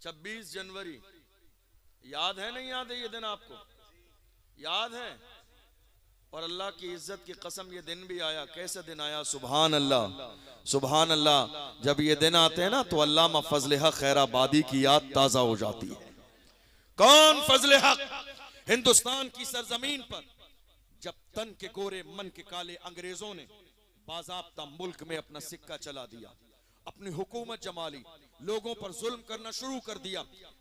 26 जनवरी याद है नहीं याद है ये दिन आपको याद है। और अल्लाह की इज्जत की कसम ये दिन भी आया। कैसा दिन आया? सुभान अल्लाह सुभान अल्लाह। जब ये दिन आते हैं ना तो अल्लामा फजल हक खैराबादी की याद ताजा हो जाती है। कौन फजल हक? हिंदुस्तान की सरजमीन पर जब तन के गोरे मन के काले अंग्रेजों ने बाज़ाब्ता मुल्क में अपना सिक्का चला दिया, अपनी हुकूमत जमा ली, लोगों पर जुल्म करना शुरू कर दिया,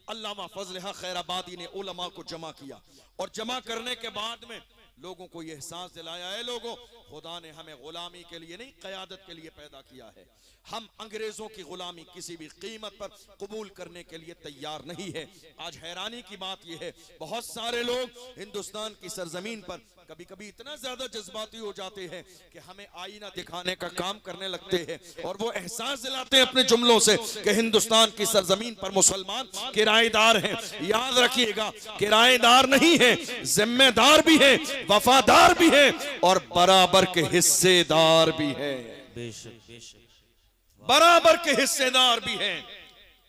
अल्लामा फजल हक खैराबादी ने उलमा को जमा किया और जमा करने के बाद में लोगों को यह एहसास दिलाया है, लोगों खुदा ने हमें गुलामी के लिए नहीं क़यादत के लिए पैदा किया है। हम अंग्रेजों की गुलामी किसी भी कीमत पर कबूल करने के लिए तैयार नहीं है। आज हैरानी की बात यह है, बहुत सारे लोग हिंदुस्तान की सरजमीन पर कभी कभी इतना ज्यादा जज्बाती हो जाते हैं कि हमें आईना दिखाने का काम करने लगते हैं और वो एहसास दिलाते हैं अपने जुमलों से कि हिंदुस्तान की सरजमीन पर मुसलमान किराएदार हैं। याद रखिएगा, किराएदार नहीं है, जिम्मेदार भी है, वफादार भी है और बराबर के हिस्सेदार भी है। बराबर के हिस्सेदार भी हैं।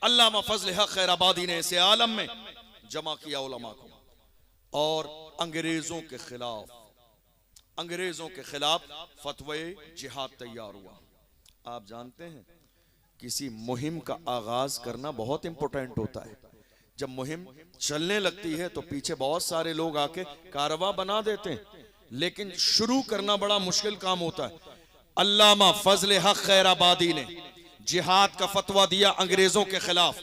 अल्लामा फजल हक खैराबादी ने इसे आलम में जमा किया उलमा को और अंग्रेजों के खिलाफ फतवे जिहाद तैयार हुआ। आप जानते हैं किसी मुहिम का आगाज करना बहुत इंपॉर्टेंट होता है। जब मुहिम चलने लगती है तो पीछे बहुत सारे लोग आके कारवा बना देते हैं, लेकिन शुरू करना बड़ा मुश्किल काम होता है। अल्लामा फजल हक खैराबादी ने जिहाद का फतवा दिया अंग्रेजों के खिलाफ।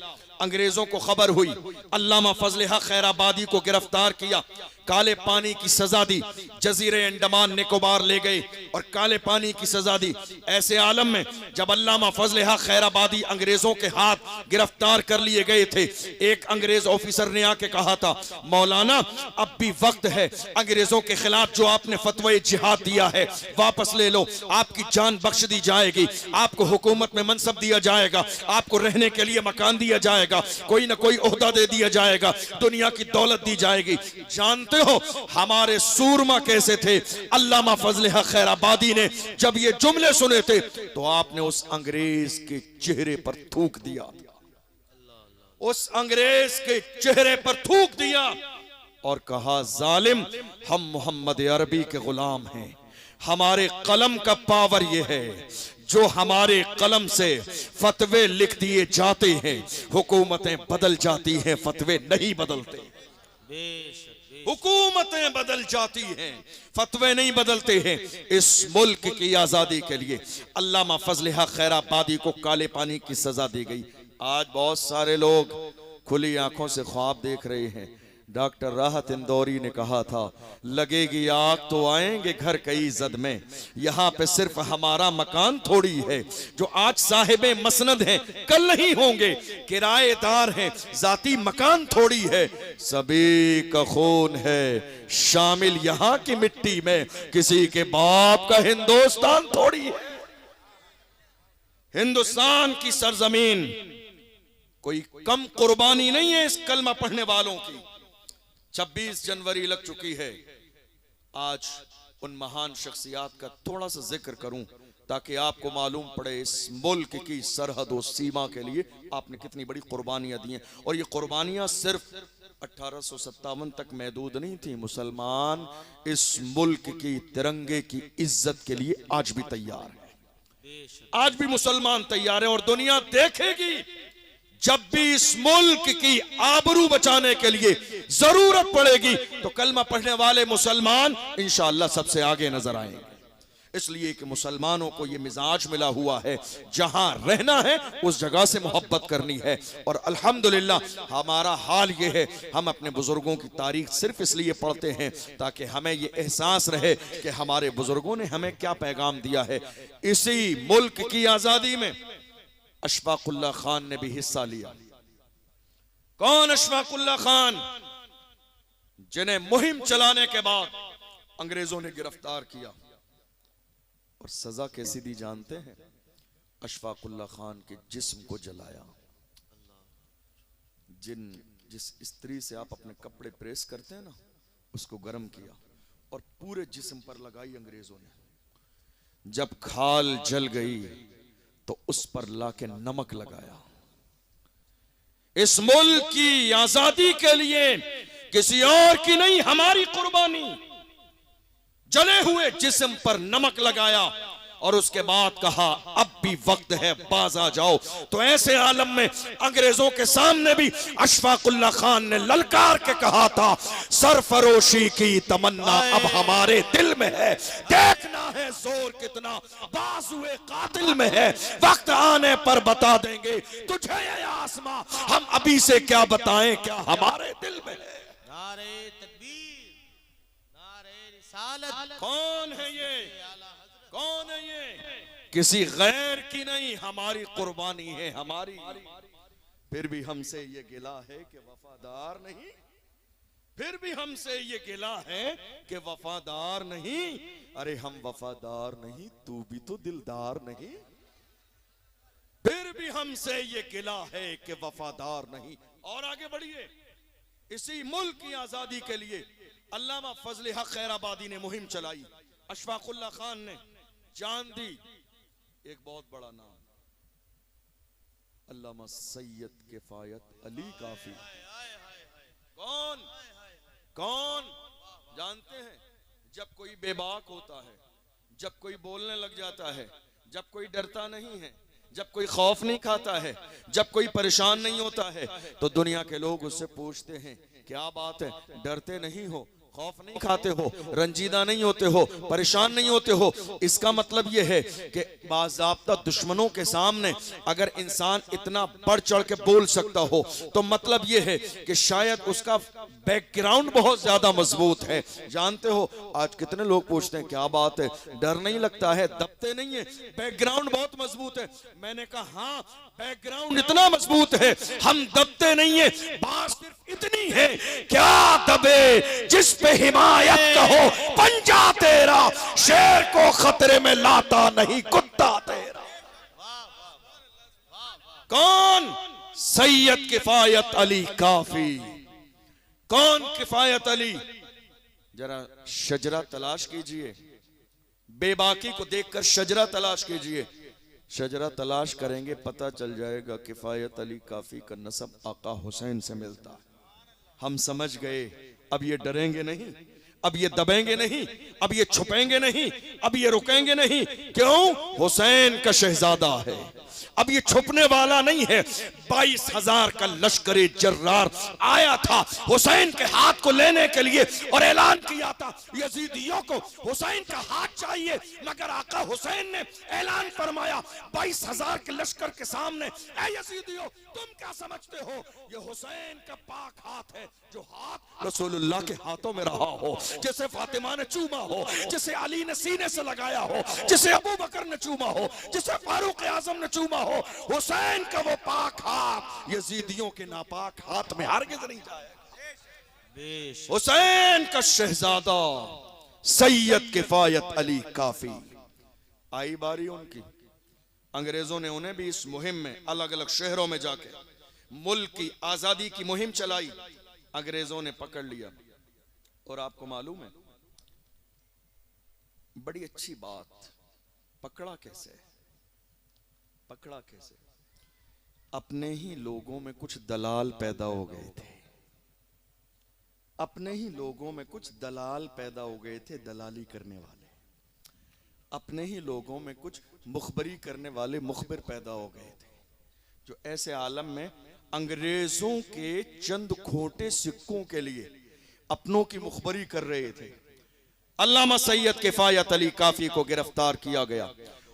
अंग्रेजों को खबर हुई, अल्लामा फजल हक खैराबादी को गिरफ्तार किया, काले पानी की सजा दी, जजीरे अंडमान निकोबार ले गए और काले पानी की सजा दी। ऐसे आलम में जब अल्लामा फजल हक खैराबादी अंग्रेजों के हाथ गिरफ्तार कर लिए गए थे, एक अंग्रेज ऑफिसर ने आके कहा था, मौलाना अब भी वक्त है, अंग्रेजों के खिलाफ जो आपने फतवा जिहाद दिया है वापस ले लो, आपकी जान बख्श दी जाएगी, आपको हुकूमत में मनसब दिया जाएगा, आपको रहने के लिए मकान दिया जाएगा, कोई ना कोई ओहदा दे दिया जाएगा, दुनिया की दौलत दी जाएगी। जानते हो हमारे सूरमा कैसे थे? अल्लामा फजल हक खैराबादी ने जब ये जुमले सुने थे तो आपने उस अंग्रेज के चेहरे पर थूक दिया, उस अंग्रेज के चेहरे पर थूक दिया और कहा, जालिम हम मोहम्मद अरबी के गुलाम हैं, हमारे कलम का पावर ये है, जो हमारे कलम से फतवे लिख दिए जाते हैं, हुकूमतें बदल जाती हैं, फतवे नहीं बदलते। हुकूमतें बदल जाती हैं, फतवे नहीं बदलते हैं। इस मुल्क की आजादी के लिए अल्लामा फजल हक खैराबादी को काले पानी की सजा दी गई। आज बहुत सारे लोग खुली आंखों से ख्वाब देख रहे हैं। डॉक्टर राहत इंदौरी ने कहा था, लगेगी आग तो आएंगे घर कई जद में, यहाँ पे सिर्फ हमारा मकान थोड़ी है, जो आज साहिबे मसनद हैं कल नहीं होंगे, किराएदार हैं जाती मकान थोड़ी है, सभी का खून है शामिल यहाँ की मिट्टी में, किसी के बाप का हिंदुस्तान थोड़ी है। हिंदुस्तान की सरजमीन कोई कम कुर्बानी नहीं है इस कलमा पढ़ने वालों की। 26 जनवरी लग चुकी है। आज उन महान शख्सियात का थोड़ा सा जिक्र करूं ताकि आपको मालूम पड़े इस मुल्क की सरहद और सीमा के लिए आपने कितनी बड़ी कुर्बानियां दी हैं। और ये कुर्बानियां सिर्फ 1857 तक महदूद नहीं थी। मुसलमान इस मुल्क की तिरंगे की इज्जत के लिए आज भी तैयार है, आज भी मुसलमान तैयार है। और दुनिया देखेगी जब भी इस मुल्क की आबरू बचाने के लिए जरूरत पड़ेगी तो कलमा पढ़ने वाले मुसलमान इंशाअल्लाह सबसे आगे नजर आएंगे। इसलिए कि मुसलमानों को ये मिजाज मिला हुआ है, जहां रहना है उस जगह से मोहब्बत करनी है। और अल्हम्दुलिल्लाह हमारा हाल ये है, हम अपने बुजुर्गों की तारीख सिर्फ इसलिए पढ़ते हैं ताकि हमें ये एहसास रहे कि हमारे बुजुर्गों ने हमें क्या पैगाम दिया है। इसी मुल्क की आजादी में अशफाकुल्लाह खान ने भी हिस्सा लिया। कौन अशफाकुल्लाह खान? जिन्हें मुहिम चलाने के बाद अंग्रेजों ने गिरफ्तार किया और सजा कैसी दी जानते हैं? अशफाकुल्लाह खान के जिस्म को जलाया। जिस स्त्री से आप अपने कपड़े प्रेस करते हैं ना, उसको गर्म किया और पूरे जिस्म पर लगाई अंग्रेजों ने। जब खाल जल गई तो उस पर लाके नमक लगाया। इस मुल्क की आजादी के लिए किसी और की नहीं, हमारी कुर्बानी। जले हुए जिस्म पर नमक लगाया और उसके बाद कहा अब भी वक्त है, बाज आ जाओ। तो ऐसे आलम में अंग्रेजों के सामने भी अशफाकुल्ला खान ने ललकार के कहा था, सरफरोशी की तमन्ना अब हमारे दिल में है, देखना है जोर कितना बाजुए कातिल में है, वक्त आने पर बता देंगे तुझे ये आसमां, हम अभी से क्या बताएं क्या हमारे दिल में है। नारे तकबीर, नारे रिसालत। कौन है ये, कौन है ये? किसी गैर की नहीं, हमारी कुर्बानी है हमारी। फिर भी हमसे ये गिला है कि वफादार नहीं, फिर भी हमसे ये गिला है कि वफादार नहीं। अरे हम वफादार नहीं, तू भी तो दिलदार नहीं। फिर भी हमसे ये गिला है कि वफादार नहीं। और आगे बढ़िए, इसी मुल्क की आजादी के लिए अल्लामा फजल हक खैराबादी ने मुहिम चलाई, अशफाकुल्ला खान ने जान दी। एक बहुत बड़ा नाम, अल्लामा सैयद किफायत अली काफी। कौन कौन जानते हैं? जब कोई बेबाक होता है, जब कोई बोलने लग जाता है, जब कोई डरता नहीं है, जब कोई खौफ नहीं खाता है, जब कोई परेशान नहीं होता है, तो दुनिया के लोग उससे पूछते हैं क्या बात है, डरते नहीं हो, खौफ नहीं खाते हो, रंजीदा नहीं होते हो, परेशान नहीं होते हो। इसका मतलब यह है कि बाज़ाब्ता दुश्मनों के सामने अगर इंसान इतना बढ़ चढ़ के बोल सकता हो तो मतलब यह है कि शायद उसका बैकग्राउंड बहुत ज्यादा मजबूत है। जानते हो आज कितने लोग पूछते हैं क्या बात है, डर नहीं लगता है, दबते नहीं है, बैकग्राउंड बहुत मजबूत है। मैंने कहा हाँ, बैकग्राउंड इतना मजबूत है, हम दबते नहीं है। बात सिर्फ इतनी है, क्या दबे जिस पे हिमायत कहो पंजा तेरा, शेर को खतरे में लाता नहीं कुत्ता तेरा। कौन? सैयद किफायत अली काफी। कौन किफायत अली? जरा शजरा तलाश कीजिए, बेबाकी को देखकर शजरा तलाश कीजिए। शजरा तलाश करेंगे पता चल जाएगा किफायत अली काफी का नसब आका हुसैन से मिलता है। हम समझ गए, अब ये डरेंगे नहीं, अब ये दबेंगे नहीं, अब ये छुपेंगे नहीं, अब ये रुकेंगे नहीं। क्यों? हुसैन का शहजादा है, अब ये छुपने वाला नहीं है। 22,000 का लश्करी जर्रार आया था हुसैन के हाथ को लेने के लिए और ऐलान किया था यजीदियों को हुसैन का हाथ चाहिए, मगर आका हुसैन ने ऐलान फरमाया 22,000 के लश्कर के सामने, ऐ यजीदियों तुम क्या समझते हो, ये हुसैन का पाक हाथ है, जो हाथ रसूलुल्लाह के हाथों में रहा हो, जिसे फातिमा ने चूमा हो, जिसे अली ने सीने से लगाया हो, जिसे अबू बकर ने चूमा हो, जिसे फारूक आजम ने चूमा हो, हुसैन का वो पाक हाथ यजीदियों के नापाक हाथ में हरगिज़ नहीं जाएगा। हुसैन का शहजादा सैयद किफायत अली काफी। आई बारी उनकी। अंग्रेजों ने उन्हें भी इस मुहिम में अलग अलग शहरों में जाके मुल्क की आजादी की मुहिम चलाई। अंग्रेजों ने पकड़ लिया और आपको मालूम है बड़ी अच्छी बात, पकड़ा कैसे? पकड़ा कैसे? अपने ही लोगों में कुछ दलाल पैदा हो गए थे, अपने ही लोगों में कुछ दलाल पैदा हो गए थे, दलाली करने वाले। अपने ही लोगों में कुछ मुखबरी करने वाले मुखबिर पैदा हो गए थे, जो ऐसे आलम में अंग्रेजों के चंद खोटे सिक्कों के लिए अपनों की मुखबरी कर रहे थे। अल्लामा सैयद किफायत अली काफी को गिरफ्तार किया गया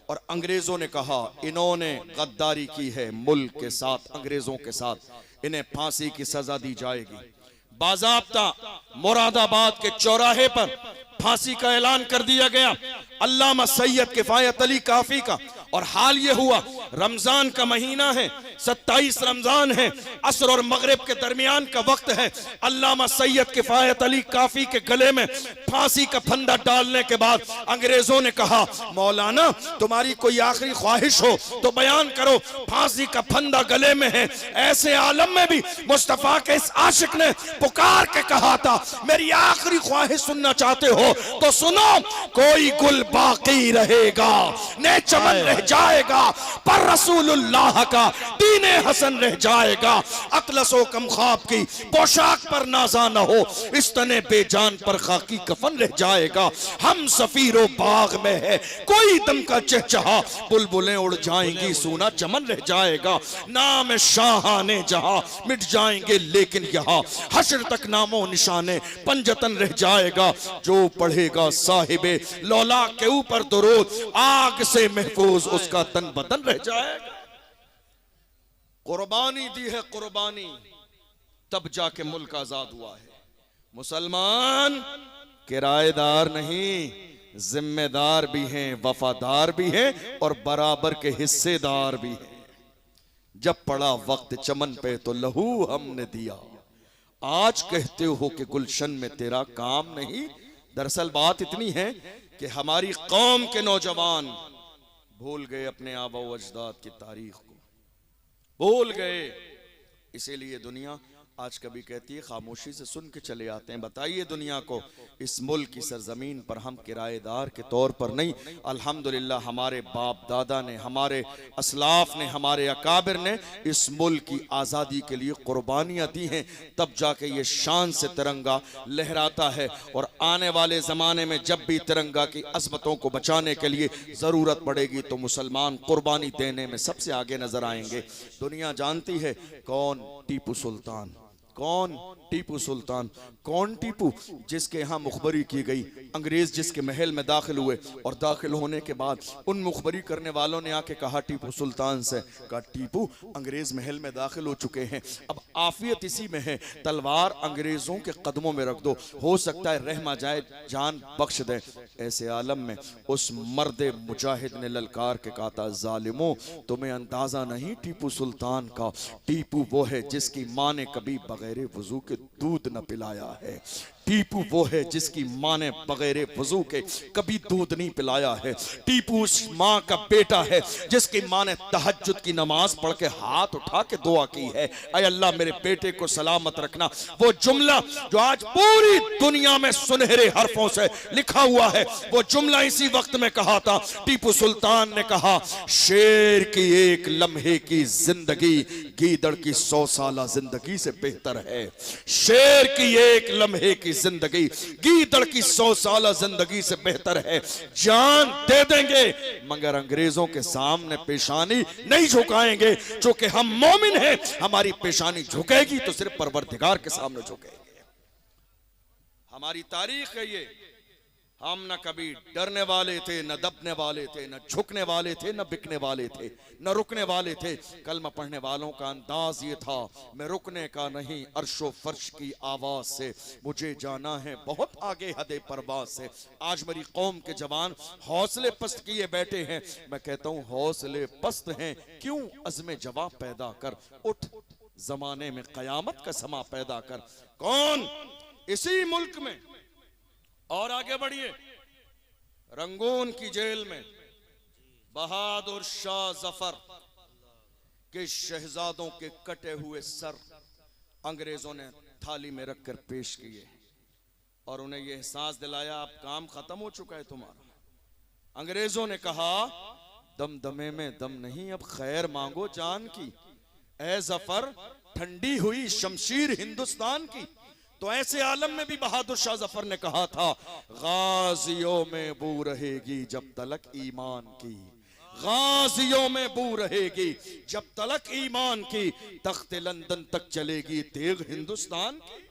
और अंग्रेजों ने कहा इन्होंने गद्दारी की है मुल्क के साथ, अंग्रेजों के साथ, इन्हें फांसी की सजा दी जाएगी। बाज़ाब्ता मुरादाबाद के चौराहे पर फांसी का ऐलान कर दिया गया अल्लामा सैयद किफायत अली काफी का। और हाल ये हुआ रमजान का महीना है, 27 रमजान है, असर और मगरिब के दरमियान का वक्त है। अल्लामा सैयद किफायत अली काफी के गले में फांसी का फंदा डालने के बाद अंग्रेजों ने कहा मौलाना तुम्हारी कोई आखिरी ख्वाहिश हो तो बयान करो, फांसी का फंदा गले में है। ऐसे आलम में भी मुस्तफा के इस आशिक ने पुकार के कहा था मेरी आखिरी ख्वाहिश सुनना चाहते हो तो सुनो, कोई गुल बाकी रहेगा, ने चमन रह जाएगा, पर रसूलुल्लाह का दीने हसन रह जाएगा। अतलसो कम ख्वाब की पोशाक पर नाजा न हो, इस तने बेजान पर खाकी कफन रह जाएगा। हम सफीरो बाग में है कोई दम का चहचहा, बुलबुलें उड़ जाएंगी सूना चमन रह जाएगा। नाम शाहाने जहां मिट जाएंगे लेकिन यहाँ हश्र तक नामो निशाने पंजतन रह जाएगा। जो पढ़ेगा साहिबे लौला के ऊपर दुरूद, आग से महफूज उसका तन बदन रह जाएगा। कुर्बानी दी है कुर्बानी, तब जाके मुल्क आजाद हुआ है। मुसलमान किराएदार नहीं, जिम्मेदार भी हैं, वफादार भी हैं और बराबर के हिस्सेदार भी हैं। जब पड़ा वक्त चमन पे तो लहू हमने दिया, आज कहते हो कि गुलशन में तेरा काम नहीं। दरअसल बात इतनी है कि हमारी कौम के नौजवान भूल गए अपने आबा व अजदाद की तारीख को, भूल गए। इसीलिए दुनिया आज कभी कहती है खामोशी से सुन के चले आते हैं। बताइए दुनिया को, इस मुल्क की सरजमीन पर हम किराएदार के तौर पर नहीं, अल्हम्दुलिल्लाह हमारे बाप दादा ने, हमारे असलाफ ने, हमारे अकाबिर ने इस मुल्क की आज़ादी के लिए कुर्बानियाँ दी हैं, तब जाके ये शान से तिरंगा लहराता है। और आने वाले ज़माने में जब भी तिरंगा की अज़मतों को बचाने के लिए ज़रूरत पड़ेगी तो मुसलमान कुर्बानी देने में सबसे आगे नजर आएंगे। दुनिया जानती है कौन टीपू सुल्तान, कौन टीपू सुल्तान, कौन टीपू जिसके यहाँ मुखबरी की गई, अंग्रेज जिसके महल में दाखिल हुए और दाखिल होने के बाद उन मुखबरी करने वालों ने आके कहा टीपू सुल्तान से, कहा टीपू अंग्रेज महल में दाखिल हो चुके हैं, अब आफियत इसी में है, तलवार अंग्रेजों के कदमों में रख दो, हो सकता है रहमा जाए, जान बख्श दे। ऐसे आलम में उस मर्द मुजाहिद ने ललकार के कहा था, जालिमों तुम्हें अंदाजा नहीं टीपू सुल्तान का, टीपू वो है जिसकी माँ ने कभी बगैर वजू के दूध न पिलाया है। टीपू वो है जिसकी माँ ने बगैर वजू के कभी दूध नहीं पिलाया है। टीपू उस माँ का बेटा है जिसकी माँ ने तहज्जुद की नमाज पढ़ के हाथ उठा के दुआ की है, ऐ अल्लाह मेरे बेटे को सलामत रखना। वो जुमला जो आज पूरी दुनिया में सुनहरे हरफों से लिखा हुआ है, वो जुमला इसी वक्त में कहा था। टीपू सुल्तान ने कहा, शेर की एक लम्हे की जिंदगी गीदड़ की 100 साला जिंदगी से बेहतर है। शेर की एक लम्हे की जिंदगी गीदड़ की 100 साला जिंदगी से बेहतर है। जान दे देंगे मगर अंग्रेजों के सामने पेशानी नहीं झुकाएंगे, चूंकि हम मोमिन हैं, हमारी पेशानी झुकेगी तो सिर्फ परवरदिगार के सामने झुकेंगे। हमारी तारीख है ये, हम न कभी डरने वाले थे, न दबने वाले थे, न झुकने वाले थे, न बिकने वाले थे, न रुकने वाले थे। कलमा पढ़ने वालों का अंदाज ये था, मैं रुकने का नहीं, अर्शो फर्श की आवाज से मुझे जाना है बहुत आगे हदे परवाज से। आज मेरी कौम के जवान हौसले पस्त किए बैठे हैं, मैं कहता हूँ हौसले पस्त हैं क्यों, अज़्म जवाब पैदा कर, उठ जमाने में कयामत का समा पैदा कर। कौन इसी मुल्क में, और आगे बढ़िए, रंगून की जेल में बहादुर शाह जफर के शहजादों के कटे हुए सर अंग्रेजों ने थाली में रखकर पेश किए और उन्हें यह एहसास दिलाया अब काम खत्म हो चुका है तुम्हारा। अंग्रेजों ने कहा, दमदमे में दम नहीं, अब खैर मांगो जान की, ऐ जफर ठंडी हुई शमशीर हिंदुस्तान की। तो ऐसे आलम में भी बहादुर शाह जफर ने कहा था, गाजियों में बू रहेगी जब तलक ईमान की, गाजियों में बू रहेगी जब तलक ईमान की, तख्ते लंदन तक चलेगी तेग हिंदुस्तान की।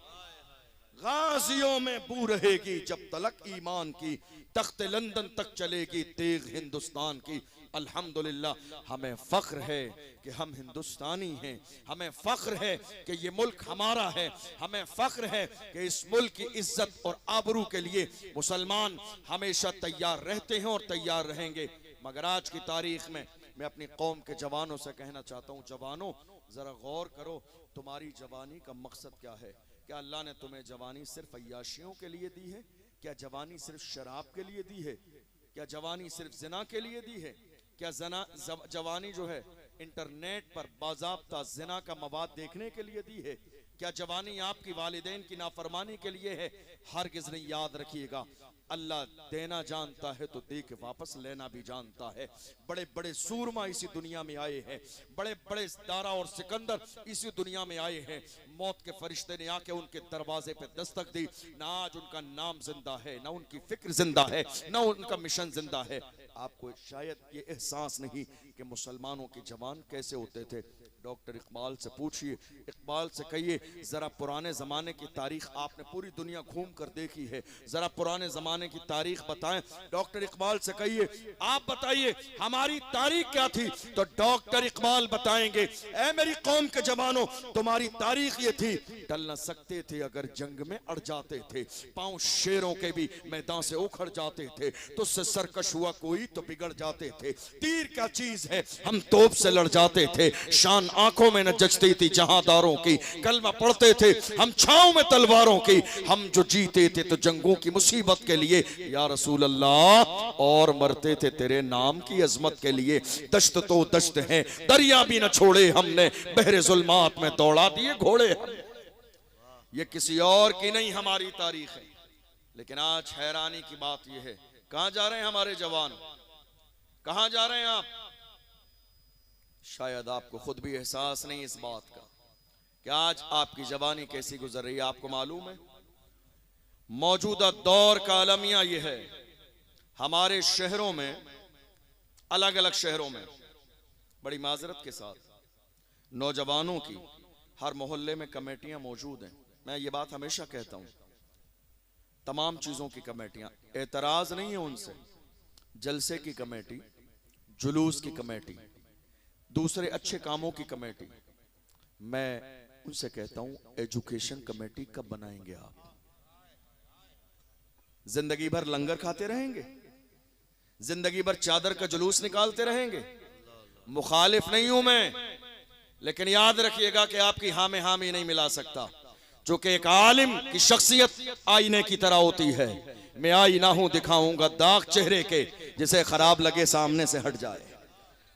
गाजियों में बू रहेगी जब तलक ईमान की, तख्ते लंदन तक चलेगी तेग हिंदुस्तान की। अल्हम्दुलिल्लाह हमें फख्र है कि हम हिंदुस्तानी हैं, हमें फख्र है कि ये मुल्क हमारा है, हमें फख्र है कि इस मुल्क की इज्जत और आबरू के लिए मुसलमान हमेशा तैयार रहते हैं और तैयार रहेंगे। मगर आज की तारीख में मैं अपनी कौम के जवानों से कहना चाहता हूँ, जवानों जरा गौर करो, तुम्हारी जवानी का मकसद क्या है? क्या अल्लाह ने तुम्हें जवानी सिर्फ अय्याशियों के लिए दी है? क्या जवानी सिर्फ शराब के लिए दी है? क्या जवानी सिर्फ जिना के लिए दी है? क्या जवानी जो है इंटरनेट पर बाज़ाब्ता ज़िना का मवाद देखने के लिए दी है? क्या जवानी आपकी वालिदैन की नाफरमानी के लिए है? हरगिज़ नहीं। याद रखिएगा, अल्लाह देना जानता है तो दे के वापस लेना भी जानता है। बड़े बड़े सूरमा इसी दुनिया में आए हैं, बड़े बड़े दारा और सिकंदर इसी दुनिया में आए हैं। मौत के फरिश्ते ने आके उनके दरवाजे पे दस्तक दी। ना आज उनका नाम जिंदा है, ना उनकी फिक्र जिंदा है, ना उनका मिशन जिंदा है। आपको शायद ये एहसास नहीं कि मुसलमानों के जवान कैसे होते थे। डॉक्टर इकबाल से पूछिए, इकबाल से कहिए जरा पुराने जमाने की तारीख आपने पूरी दुनिया घूम कर देखी है, जरा पुराने जमाने की तारीख बताएं। डॉक्टर इकबाल से कहिए आप बताइए हमारी तारीख क्या थी, तो डॉक्टर इकबाल बताएंगे, ऐ मेरी कौम के जवानों तुम्हारी तारीख ये थी, टल न सकते थे अगर जंग में अड़ जाते थे, पांव शेरों के भी मैदान से उखड़ जाते थे, तुझसे सरकश हुआ कोई तो बिगड़ जाते थे, तीर क्या चीज है हम तोप से लड़ जाते थे, शान आंखों में न जचती थी जहांदारों की, कलमा पढ़ते थे हम छांव में तलवारों की, हम जो जीते थे तो जंगों की मुसीबत के लिए या रसूल अल्लाह, और मरते थे तेरे नाम की अजमत के लिए। दश्त तो दश्त है दरिया भी न छोड़े हमने, बहरे जुल्मात में दौड़ा दिए घोड़े। ये किसी और की नहीं हमारी तारीख है। लेकिन आज हैरानी की बात यह है, कहां जा रहे हैं हमारे जवान, कहां जा रहे हैं आप? शायद आपको खुद भी एहसास नहीं इस बात का कि आज आपकी जवानी कैसी गुजर रही है। आपको मालूम है मौजूदा दौर का अलमिया यह है, हमारे शहरों में, अलग अलग शहरों में, बड़ी माजरत के साथ नौजवानों की हर मोहल्ले में कमेटियां मौजूद हैं। मैं ये बात हमेशा कहता हूं, तमाम चीजों की कमेटियां, एतराज नहीं है उनसे, जलसे की कमेटी, जुलूस की कमेटी, दूसरे अच्छे कामों की कमेटी, मैं उनसे कहता हूं एजुकेशन कमेटी कब बनाएंगे आप? जिंदगी भर लंगर खाते रहेंगे, जिंदगी भर चादर का जुलूस निकालते रहेंगे? मुखालिफ नहीं हूं मैं, लेकिन याद रखिएगा कि आपकी हाँ में हामी नहीं मिला सकता, जो कि एक आलिम की शख्सियत आईने की तरह होती है। मैं आईना हूं दिखाऊंगा दाग चेहरे के, जिसे खराब लगे सामने से हट जाए।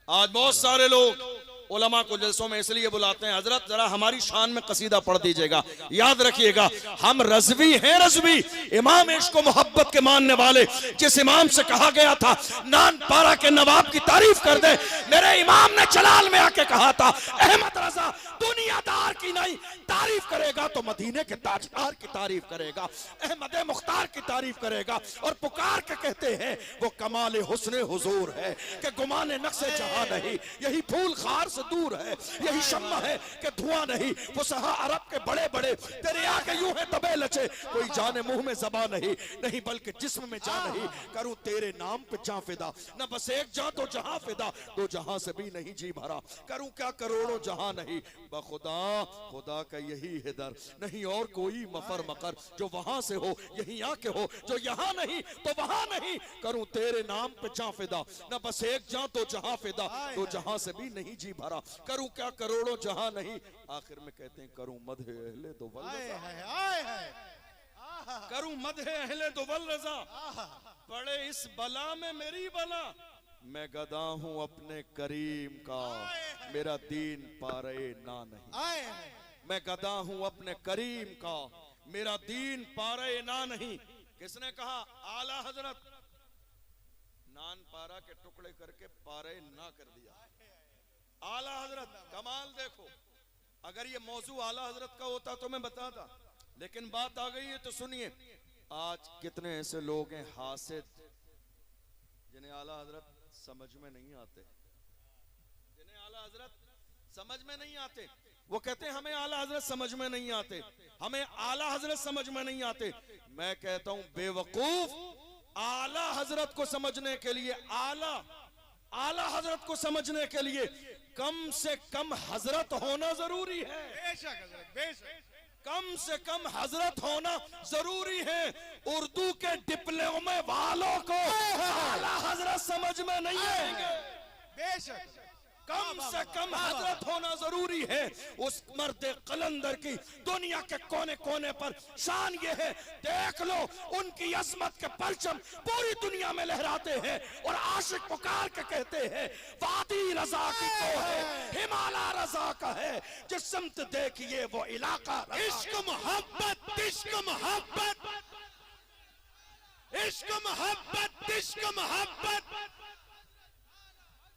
आज बहुत सारे लोग उलमा को जलसों में इसलिए बुलाते हैं, हजरत जरा हमारी शान में कसीदा पढ़ दीजिएगा। याद रखिएगा हम रज़वी हैं, रज़वी, इमाम इश्क को मोहब्बत के मानने वाले। जिस इमाम से कहा गया था नान पारा के नवाब की तारीफ कर दे, मेरे इमाम ने जलाल में आके कहा था अहमद रजा दुनियादार की नहीं तारीफ करेगा तो मदीने के ताजदार की तारीफ करेगा, अहमद मुख्तार की तारीफ करेगा। और पुकार के कहते हैं वो कमाल हुस्न हुजूर है कि गुमाने नक्शे जहां नहीं, यही फूल खार से दूर है, यही शम्मा है कि धुआं नहीं, वो सहा अरब के बड़े बड़े तेरे आगे यूं है तबे लचे, कोई जाने मुंह में ज़बान नहीं, नहीं बल्कि जिस्म में जान नहीं, करूं तेरे नाम पे जान फिदा, न बस एक जान तो जहां फिदा, दो जहां से भी नहीं जी भरा, करूं क्या करोड़ों जहां नहीं, बखुदा खुदा का यही है दर, नहीं और कोई मफर मकर, जो वहां से हो यही आके हो, जो यहाँ नहीं तो वहां नहीं, करूं तेरे नाम पे जान फिदा, न बस एक जान तो जहां फिदा, दो जहां से भी नहीं जी भरा, करूं क्या करोड़ों जहां नहीं। आखिर में कहते हैं करूं मदहे अहले दो वल रज़ा, करूं मदहे अहले दो वल रज़ा, पड़े इस बला में मेरी बला, मैं गदा हूं अपने करीम का, मेरा दीन पारे ना नहीं, मैं गदा हूं अपने करीम का, मेरा दीन पारे ना नहीं। किसने कहा? आला हजरत। नान पारा के टुकड़े करके पारे ना कर दिया। आला हजरत कमाल देखो, अगर ये मौजू आला हजरत का होता तो मैं बताता, लेकिन बात आ गई है तो सुनिए। आज कितने ऐसे लोग हैं हासिद, जिन्हें आला हजरत समझ में नहीं आते, जिन्हें आला हजरत समझ में नहीं आते। वो कहते हैं हमें आला हजरत समझ में नहीं आते, हमें आला हजरत समझ में नहीं आते। मैं कहता हूं बेवकूफ, आला हजरत को समझने के लिए, आला हजरत को समझने के लिए कम से कम हजरत होना जरूरी है। बेशक हजरत, बेशक कम से कम हजरत होना जरूरी है। उर्दू के डिप्लोमे वालों को आला हजरत समझ में नहीं आएंगे। बेशक कम से कम हजरत होना जरूरी है। उस मर्द कलंदर की दुनिया के कोने कोने पर शान ये है, देख लो उनकी अजमत के परचम पूरी दुनिया में लहराते हैं और आशिक पुकार के कहते हैं वादी रजा की तो है, हिमालय रजा का है, जिस समत देखिए वो इलाका। इश्क मोहब्बत, इश्क मोहब्बत, इश्क मोहब्बत, इश्क मोहब्बत,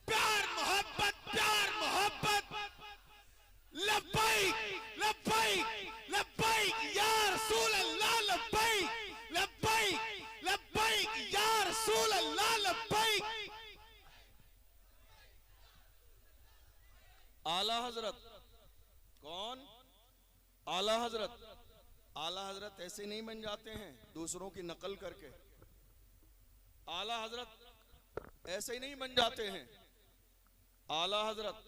प्यार मोहब्बत, प्यार मोहब्बत। लब्बैक लब्बैक लब्बैक या रसूल अल्लाह, लब्बैक लब्बैक लब्बैक या रसूल अल्लाह, लब्बैक। आला हजरत कौन? आला हजरत। आला हजरत ऐसे नहीं बन जाते हैं दूसरों की नकल करके। आला हजरत ऐसे ही नहीं बन जाते हैं। आला हजरत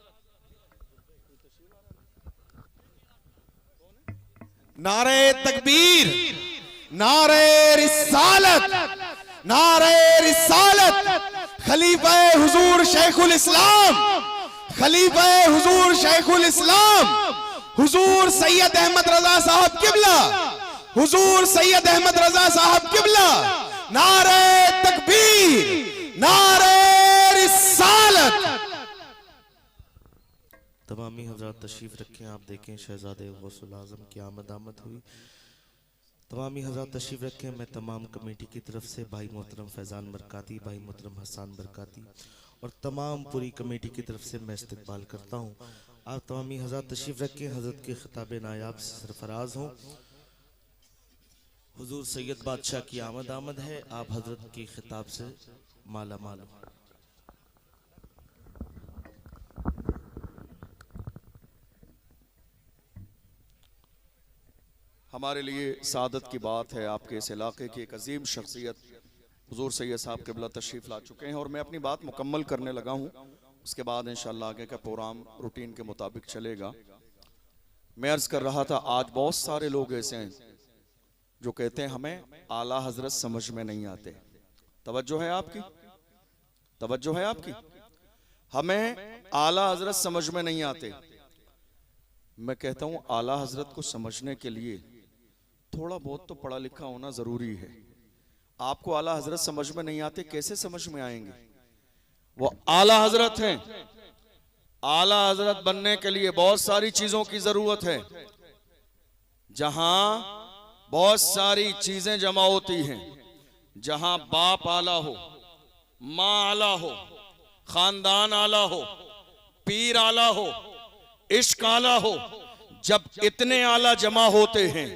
नारे तकबीर, नारे रिसालत, नारे रिसालत। खलीफा हुजूर शेखुल इस्लाम, खलीफा हुजूर शेखुल इस्लाम, हुजूर सैयद अहमद रजा साहब किबला, हुजूर सैयद अहमद रजा साहब किबला। नारे तकबीर, नारे रिसालत। तमामी हजरात तशरीफ रखें। आप देखें शहजादे गौसुल आजम की आमद हुई। तमामी हजरात तशरीफ रखें। मैं तमाम कमेटी की तरफ से भाई मोहतरम फैज़ान बरकाती, भाई मोहतरम हसन बरकाती और तमाम पूरी कमेटी की तरफ से मैं इस्तकबाल करता हूँ। आप तमामी हजरात तशरीफ रखें। हजरत के खिताब नायाब से सरफराज हों। हुजूर सैयद बादशाह की आमद है। आप हजरत के खिताब से माला माल हो। हमारे लिए सादत की बात है, आपके इस इलाके की एक अजीम शख्सियत हुजूर सैयद साहब क़िबला तशरीफ़ ला चुके हैं और मैं अपनी बात मुकम्मल करने लगा हूँ। उसके बाद इंशाअल्लाह आगे का प्रोग्राम रूटीन के मुताबिक चलेगा। मैं अर्ज़ कर रहा था, आज बहुत सारे लोग ऐसे हैं जो कहते हैं हमें आला हजरत समझ में नहीं आते। तवज्जो है आपकी, तवज्जो है आपकी। हमें आला हजरत समझ में नहीं आते। मैं कहता हूँ आला हजरत को समझने के लिए थोड़ा बहुत तो पढ़ा लिखा होना जरूरी है। आपको आला हजरत समझ में नहीं आते, कैसे समझ में आएंगे? वो आला हजरत हैं। आला हजरत बनने के लिए बहुत सारी चीजों की जरूरत है। जहां बहुत सारी चीजें जमा होती हैं, जहां बाप आला हो, माँ आला हो, खानदान आला हो, पीर आला हो, इश्क आला हो, जब इतने आला जमा होते हैं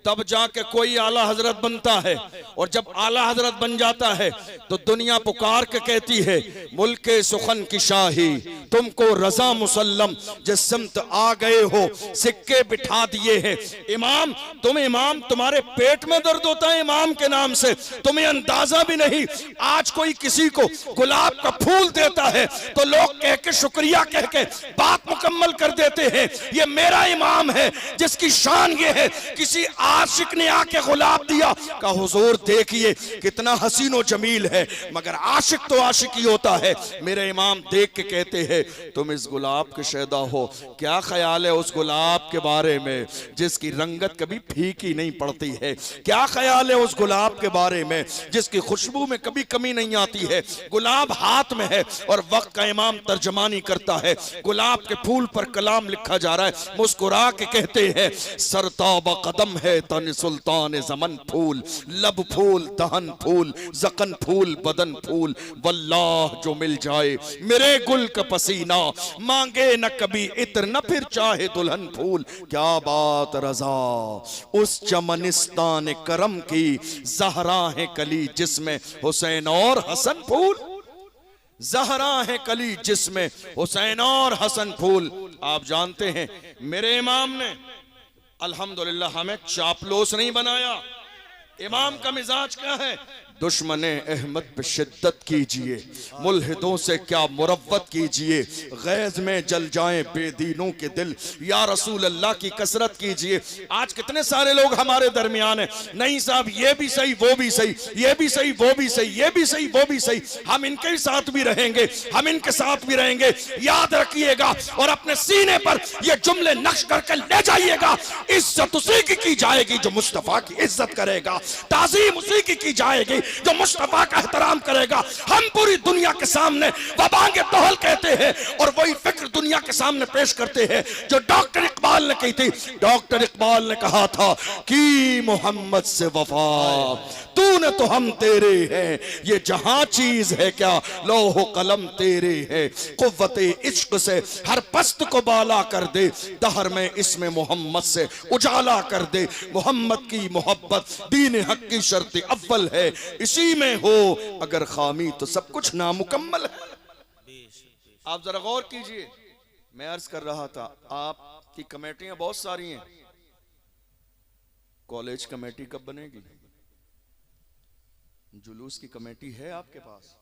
तब जाके कोई आला हजरत बनता है। और जब आला हजरत बन जाता है तो दुनिया पुकार के कहती है मुल्के सुखन की शाही तुमको रजा मुसल्लम, जिस समत आ गए हो सिक्के बिठा दिए हैं। इमाम, तुम इमाम, तुम्हारे पेट में दर्द होता है इमाम के नाम से, तुम्हें अंदाजा भी नहीं। आज कोई किसी को गुलाब का फूल देता है तो लोग कह के शुक्रिया कह के बात मुकम्मल कर देते हैं, ये मेरा इमाम है जिसकी शान ये है। किसी आशिक ने आके गुलाब दिया, कहा हुजूर देखिए कितना हसीन और जमील है, मगर आशिक तो आशिक ही होता है। मेरे इमाम देख के कहते हैं तुम इस गुलाब के शैदा हो, क्या ख्याल है उस गुलाब के बारे में जिसकी रंगत कभी फीकी नहीं पड़ती है? क्या ख्याल है उस गुलाब के बारे में जिसकी खुशबू में कभी कमी नहीं आती है? गुलाब हाथ में है और वक्त का इमाम तर्जमानी करता है। गुलाब के फूल पर कलाम लिखा जा रहा है। मुस्कुरा के कहते हैं सरताब कदम है तन सुल्तान जमन फूल, लब फूल दहन फूल, जकन फूल बदन फूल, वल्लाह जो मिल जाए मेरे गुल का पसीना, मांगे न कभी इत्र न फिर चाहे दुल्हन फूल। क्या बात रजा उस चमनिस्तान करम की, जहरा है कली जिसमें हुसैन और हसन फूल, जहरा है कली जिसमें हुसैन और हसन फूल। आप जानते हैं मेरे इमाम ने अल्हम्दुलिल्लाह हमें चापलोस नहीं बनाया। इमाम का मिजाज क्या है? दुश्मने अहमद पे शिद्दत कीजिए, मुल्हिदों से क्या मुरव्वत कीजिए, गैज में जल जाएं बेदीनों के दिल, या रसूल अल्लाह की कसरत कीजिए। आज कितने सारे लोग हमारे दरमियान हैं, नहीं साहब ये भी सही वो भी सही, ये भी सही वो भी सही, ये भी सही वो भी सही, हम इनके साथ भी रहेंगे, हम इनके साथ भी रहेंगे। याद रखिएगा और अपने सीने पर ये जुमले नक्श करके ले जाइएगा। इज्जत उसी की जाएगी जो मुस्तफा की इज्जत करेगा, ताज़ीम उसी की जाएगी जो मुस्तफा का एहतराम करेगा। हम पूरी दुनिया के सामने वबांगे तोहल कहते हैं और वही फिक्र दुनिया के सामने पेश करते हैं जो डॉक्टर इकबाल ने कही थी। डॉक्टर इकबाल ने कहा था कि मोहम्मद से वफा तूने तो हम तेरे हैं, ये जहां चीज है क्या लौह कलम तेरे है, कुव्वते इश्क से हर पस्त को बाला कर दे, दहर में इसमें मोहम्मद से उजाला कर दे। मोहम्मद की मोहब्बत दीन हक की शर्त अव्वल है, इसी में हो अगर खामी तो सब कुछ नामुकम्मल है। आप जरा गौर कीजिए, मैं अर्ज कर रहा था आपकी कमेटियां बहुत सारी हैं, कॉलेज कमेटी कब बनेगी? जुलूस की कमेटी है आपके पास,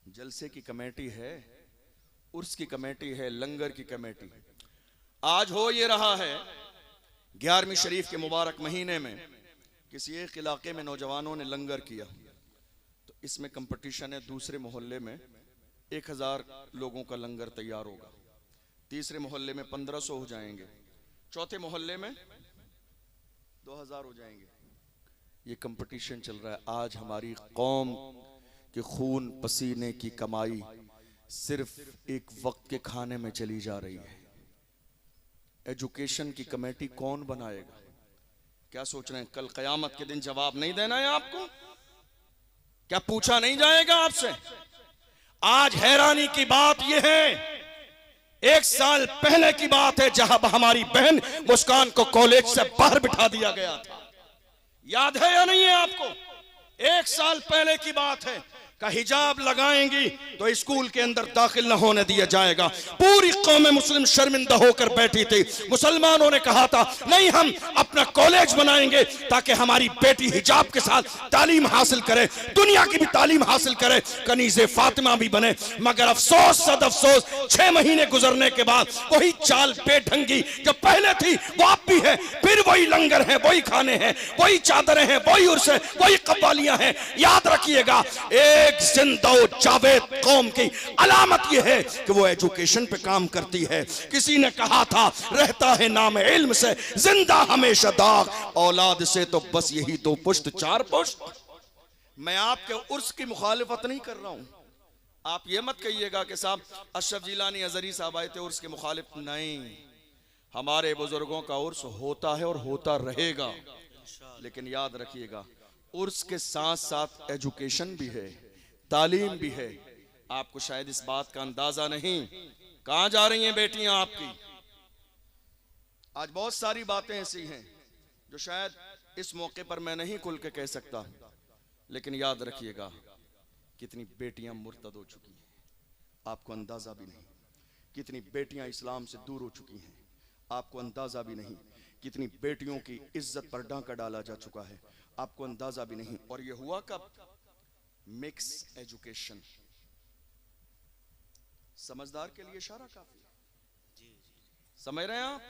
जलसे की कमेटी है, उर्स की कमेटी है, लंगर की कमेटी। आज हो ये रहा है 11वीं शरीफ के मुबारक महीने में किसी एक इलाके में नौजवानों ने लंगर किया, तो इसमें कंपटीशन है। दूसरे मोहल्ले में 1000 लोगों का लंगर तैयार होगा, तीसरे मोहल्ले में 1500 हो जाएंगे, चौथे मोहल्ले में 2000 हो जाएंगे। ये कंपटीशन चल रहा है। आज हमारी कौम के खून पसीने की कमाई सिर्फ एक वक्त के खाने में चली जा रही है। एजुकेशन की कमेटी कौन बनाएगा? क्या सोच रहे हैं कल कयामत के दिन जवाब नहीं देना है आपको? क्या पूछा नहीं जाएगा आपसे? आज हैरानी की बात यह है, 1 साल पहले की बात है जहां हमारी बहन मुस्कान को कॉलेज से बाहर बिठा दिया गया था। याद है या नहीं है आपको? 1 साल पहले की बात है का हिजाब लगाएंगी तो स्कूल के अंदर दाखिल न होने दिया जाएगा। पूरी कौम मुस्लिम शर्मिंदा होकर बैठी थी। मुसलमानों ने कहा था नहीं हम अपना कॉलेज बनाएंगे ताकि हमारी बेटी हिजाब के साथ तालीम हासिल करे, दुनिया की भी तालीम हासिल करे, कनीज़े फातिमा भी बने। मगर अफसोस सद अफसोस 6 महीने गुजरने के बाद वही चाल बेढंगी जो पहले थी वो अब भी है। फिर वही लंगर है, वही खाने हैं, वही चादरें हैं, वही उर्स है, वही कव्वालियां हैं। याद रखिएगा एक जिंदा जावेद कौम की अलामत यह है कि वो एजुकेशन पे काम करती है। किसी ने कहा था रहता है नाम इल्म से जिंदा हमेशा दाग, औलाद से तो बस यही 2 पुश्त 4 पुश्त। मैं आपके उर्स की मुखालिफत नहीं कर रहा हूं। आप ये मत कहिएगा कि साहब अशरफ जिलानी अजहरी साहब आए थे उर्स के मुखालिफ। नहीं, हमारे बुजुर्गों का उर्स होता है और होता रहेगा। लेकिन याद रखिएगा उर्स के साथ साथ एजुकेशन भी है, तालीम भी है। आपको शायद इस बात का अंदाजा नहीं। कहां जा रही हैं बेटियां आपकी? आज बहुत सारी बातें ऐसी हैं जो शायद इस मौके पर मैं नहीं खुल के कह सकता, लेकिन याद रखिएगा कितनी बेटियां मुर्तद हो चुकी हैं, आपको अंदाजा भी नहीं। कितनी बेटियां इस्लाम से दूर हो चुकी हैं, आपको अंदाजा भी नहीं। कितनी बेटियों की इज्जत पर डांका डाला जा चुका है, आपको अंदाजा भी नहीं। और ये हुआ कब? Mix education. समझदार के लिए इशारा काफी है। समझ रहे हैं आप?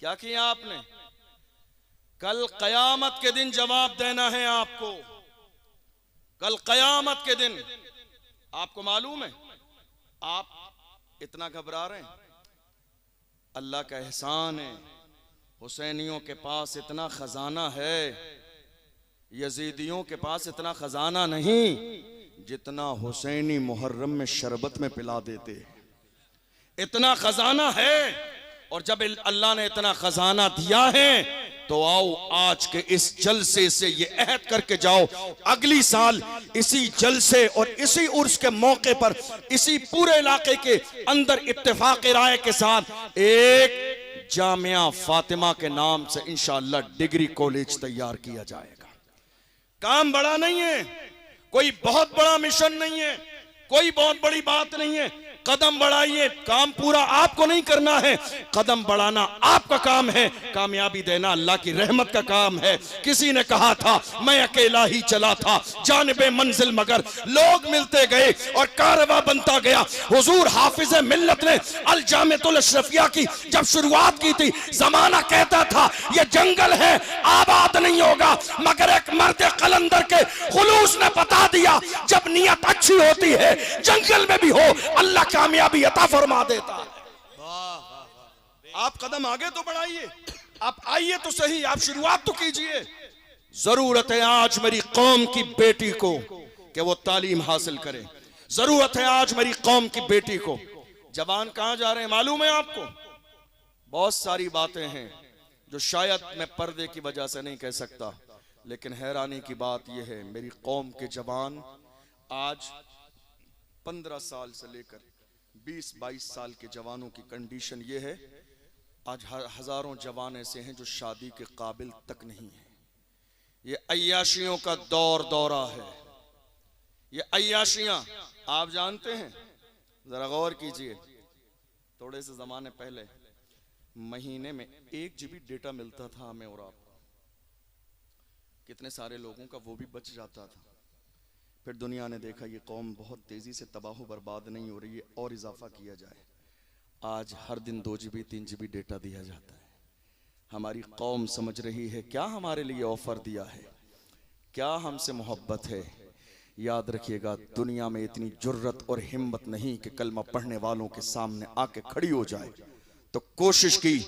क्या किया आपने? कल कयामत के दिन जवाब देना है आपको। कल कयामत के दिन आपको मालूम है आप इतना घबरा रहे हैं, अल्लाह का एहसान है। हुसैनियों के पास इतना खजाना है, यजीदियों के पास इतना खजाना नहीं जितना हुसैनी मुहर्रम में शरबत में पिला देते। इतना खजाना है। और जब अल्लाह ने इतना खजाना दिया है तो आओ आज के इस जलसे से ये अहद करके जाओ, अगली साल इसी जलसे और इसी उर्स के मौके पर इसी पूरे इलाके के अंदर इत्तेफाक राय के साथ एक जामिया फातिमा के नाम से इंशाअल्लाह डिग्री कॉलेज तैयार किया जाएगा। काम बड़ा नहीं है, कोई बहुत बड़ा मिशन नहीं है, कोई बहुत बड़ी बात नहीं है। कदम बढ़ाइए। काम पूरा आपको नहीं करना है, कदम बढ़ाना आपका काम है, कामयाबी देना अल्लाह की रहमत का काम है। किसी ने कहा था मैं अकेला ही चला था जानिबे मंजिल, मगर लोग मिलते गए और कारवां बनता गया। हुजूर हाफिज मिल्लत ने अल जामिअतुल अशरफिया की जब शुरुआत की थी, जमाना कहता था ये जंगल है, आबाद नहीं होगा, मगर एक मर्द कलंदर के खुलूस ने बता दिया जब नियत अच्छी होती है जंगल में भी हो अल्लाह कामयाबी अता फरमा देता है। आप कदम आगे तो बढ़ाइए, आप आइए तो सही, आप शुरुआत तो कीजिए। जरूरत है आज मेरी कौम की बेटी को कि वो तालीम हासिल करे। जरूरत है आज मेरी कौम की बेटी को। जवान कहां जा रहे हैं मालूम है आपको? बहुत सारी बातें हैं जो शायद मैं पर्दे की वजह से नहीं कह सकता, लेकिन हैरानी की बात यह है मेरी कौम के जवान आज 15 साल से लेकर 20-22 साल के जवानों की कंडीशन ये है, आज हजारों जवान ऐसे हैं जो शादी के काबिल तक नहीं है। ये अय्याशियों का दौरा है, ये अय्याशियां आप जानते हैं। जरा गौर कीजिए, थोड़े से जमाने पहले महीने में 1 GB डेटा मिलता था हमें और आपको, कितने सारे लोगों का वो भी बच जाता था। फिर दुनिया ने देखा ये कौम बहुत तेजी से तबाह बर्बाद नहीं हो रही है और इजाफा किया जाए। आज हर दिन 2 GB 3 GB डेटा दिया जाता है। हमारी कौम समझ रही है क्या हमारे लिए ऑफर दिया है, क्या हमसे मोहब्बत है। याद रखिएगा दुनिया में इतनी जुर्रत और हिम्मत नहीं कि कलमा पढ़ने वालों के सामने आके खड़ी हो जाए, तो कोशिश की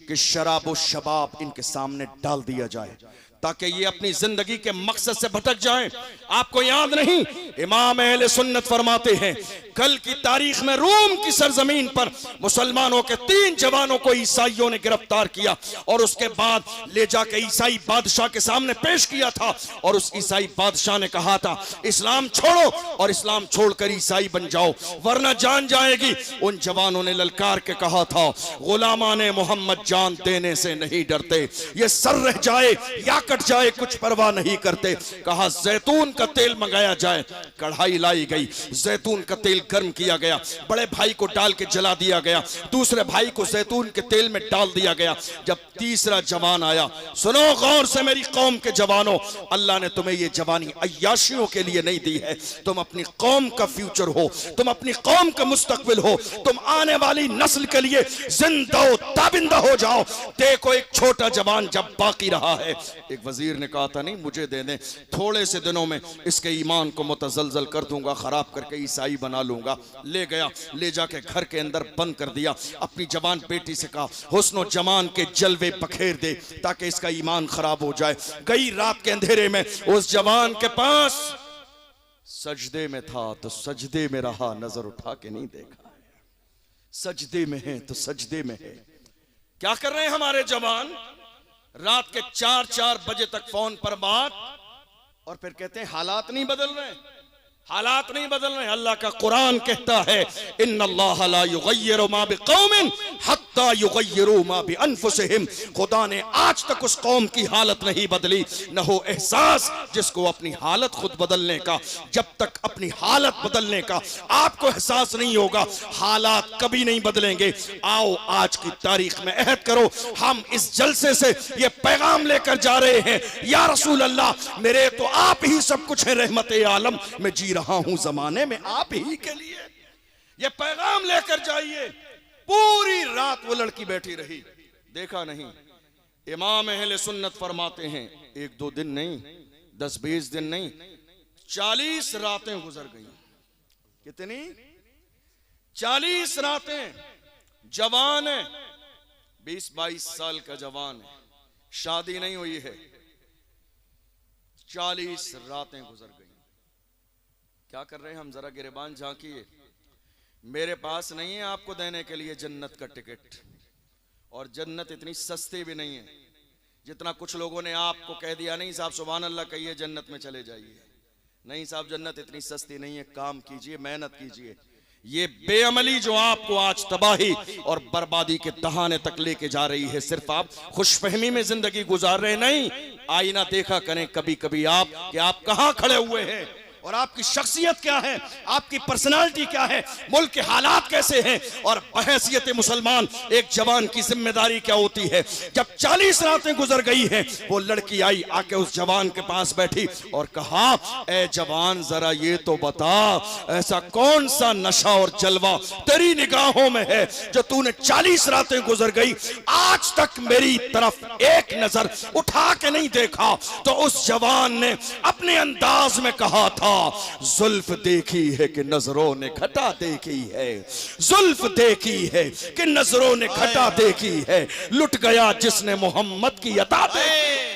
कि शराब और शबाब इनके सामने डाल दिया जाए ताकि ये अपनी जिंदगी के मकसद से भटक जाएं। आपको याद नहीं, इमाम अहले सुन्नत फरमाते हैं कल की तारीख में रूम की सरजमीन पर मुसलमानों के 3 जवानों को ईसाइयों ने गिरफ्तार किया और उसके बाद ले जाके ईसाई बादशाह के सामने पेश किया था और उस ईसाई बादशाह ने कहा था इस्लाम छोड़ो और इस्लाम छोड़कर ईसाई बन जाओ वरना जान जाएगी। उन जवानों ने ललकार के कहा था गुलामाने मोहम्मद जान देने से नहीं डरते, ये सर रह जाए या कट जाए कुछ परवाह नहीं करते। कहा जैतून का तेल मंगाया जाए, कढ़ाई लाई गई, जैतून का तेल गर्म किया गया, बड़े भाई को डाल के जला दिया गया, दूसरे भाई को जैतून के तेल में डाल दिया गया। जब तीसरा जवान आया, सुनो गौर से मेरी कौम के जवानों, अल्लाह ने तुम्हें ये जवानी अय्याशियों के लिए नहीं दी है, तुम अपनी कौम का फ्यूचर हो, तुम अपनी कौम का मुस्तकबिल हो, तुम आने वाली नस्ल के लिए जिंदा ताबिंदा हो जाओ। देखो एक छोटा जवान जब बाकी रहा है, एक वजीर ने कहा था नहीं मुझे दे दें, थोड़े से दिनों में इसके ईमान को मुतजलजल कर दूंगा, खराब करके ईसाई बना लूंगा। ले गया, ले जाके घर के अंदर बंद कर दिया। अपनी जवान बेटी से कहा हुस्न और जमान के जलवे बखेर दे ताकि इसका ईमान खराब हो जाए। गई रात के अंधेरे में उस जवान के पास, सजदे में था तो सजदे में रहा, नजर उठा के नहीं देखा, सजदे में है तो सजदे में है। क्या कर रहे हैं हमारे जवान? रात के 4-4 बजे तक फोन पर बात, और फिर कहते हैं हालात नहीं बदल रहे, हालात नहीं बदल रहे। अल्लाह का कुरान कहता है इन्नल्लाह ला युगय्यिरु मा बिकौमिन हत्ता युगय्यिरु मा बिअनफुसिहिम। खुदा ने आज तक उस कौम की हालत नहीं बदली, न हो एहसास जिसको अपनी हालत खुद बदलने का। जब तक अपनी हालत बदलने का आपको एहसास नहीं होगा, हालात कभी नहीं बदलेंगे। आओ आज की तारीख में अहद करो, हम इस जलसे से ये पैगाम लेकर जा रहे हैं, या रसूल अल्लाह मेरे तो आप ही सब कुछ है, रहमत आलम में जी रहा हूं जमाने में आप ही के लिए। ये पैगाम लेकर जाइए। पूरी रात वो लड़की बैठी रही, देखा नहीं। इमाम अहले सुन्नत फरमाते हैं 1-2 दिन नहीं, 10-20 दिन नहीं, 40 रातें गुजर गई। कितनी? 40 रातें। जवान है, 20-22 साल का जवान है, शादी नहीं हुई है, 40 रातें गुजर गई। क्या कर रहे हैं हम? जरा गिरबान झांकिए। मेरे पास नहीं है आपको देने के लिए जन्नत का टिकट, और जन्नत इतनी सस्ती भी नहीं है जितना कुछ लोगों ने आपको कह दिया नहीं साहब सुभान अल्लाह कहिए जन्नत में चले जाइए। नहीं साहब, जन्नत इतनी सस्ती नहीं है। काम कीजिए, मेहनत कीजिए। ये बेअमली जो आपको आज तबाही और बर्बादी के दहाने तक लेके जा रही है, सिर्फ आप खुशफहमी में जिंदगी गुजार रहे नहीं। आईना देखा करें कभी कभी आप कि आप कहां खड़े हुए हैं और आपकी शख्सियत क्या है, आपकी पर्सनालिटी क्या है, मुल्क के हालात कैसे हैं, और बहैसियत मुसलमान एक जवान की जिम्मेदारी क्या होती है। जब 40 रातें गुजर गई हैं, वो लड़की आई, आके उस जवान के पास बैठी और कहा, ए जवान जरा ये तो बता, ऐसा कौन सा नशा और जलवा तेरी निगाहों में है जो तूने 40 रातें गुजर गई, आज तक मेरी तरफ एक नजर उठा के नहीं देखा। तो उस जवान ने अपने अंदाज में कहा था, जुल्फ देखी है कि नजरों ने घटा देखी है, जुल्फ देखी है कि नजरों ने घटा देखी है, लुट गया जिसने मोहम्मद की अता देखी।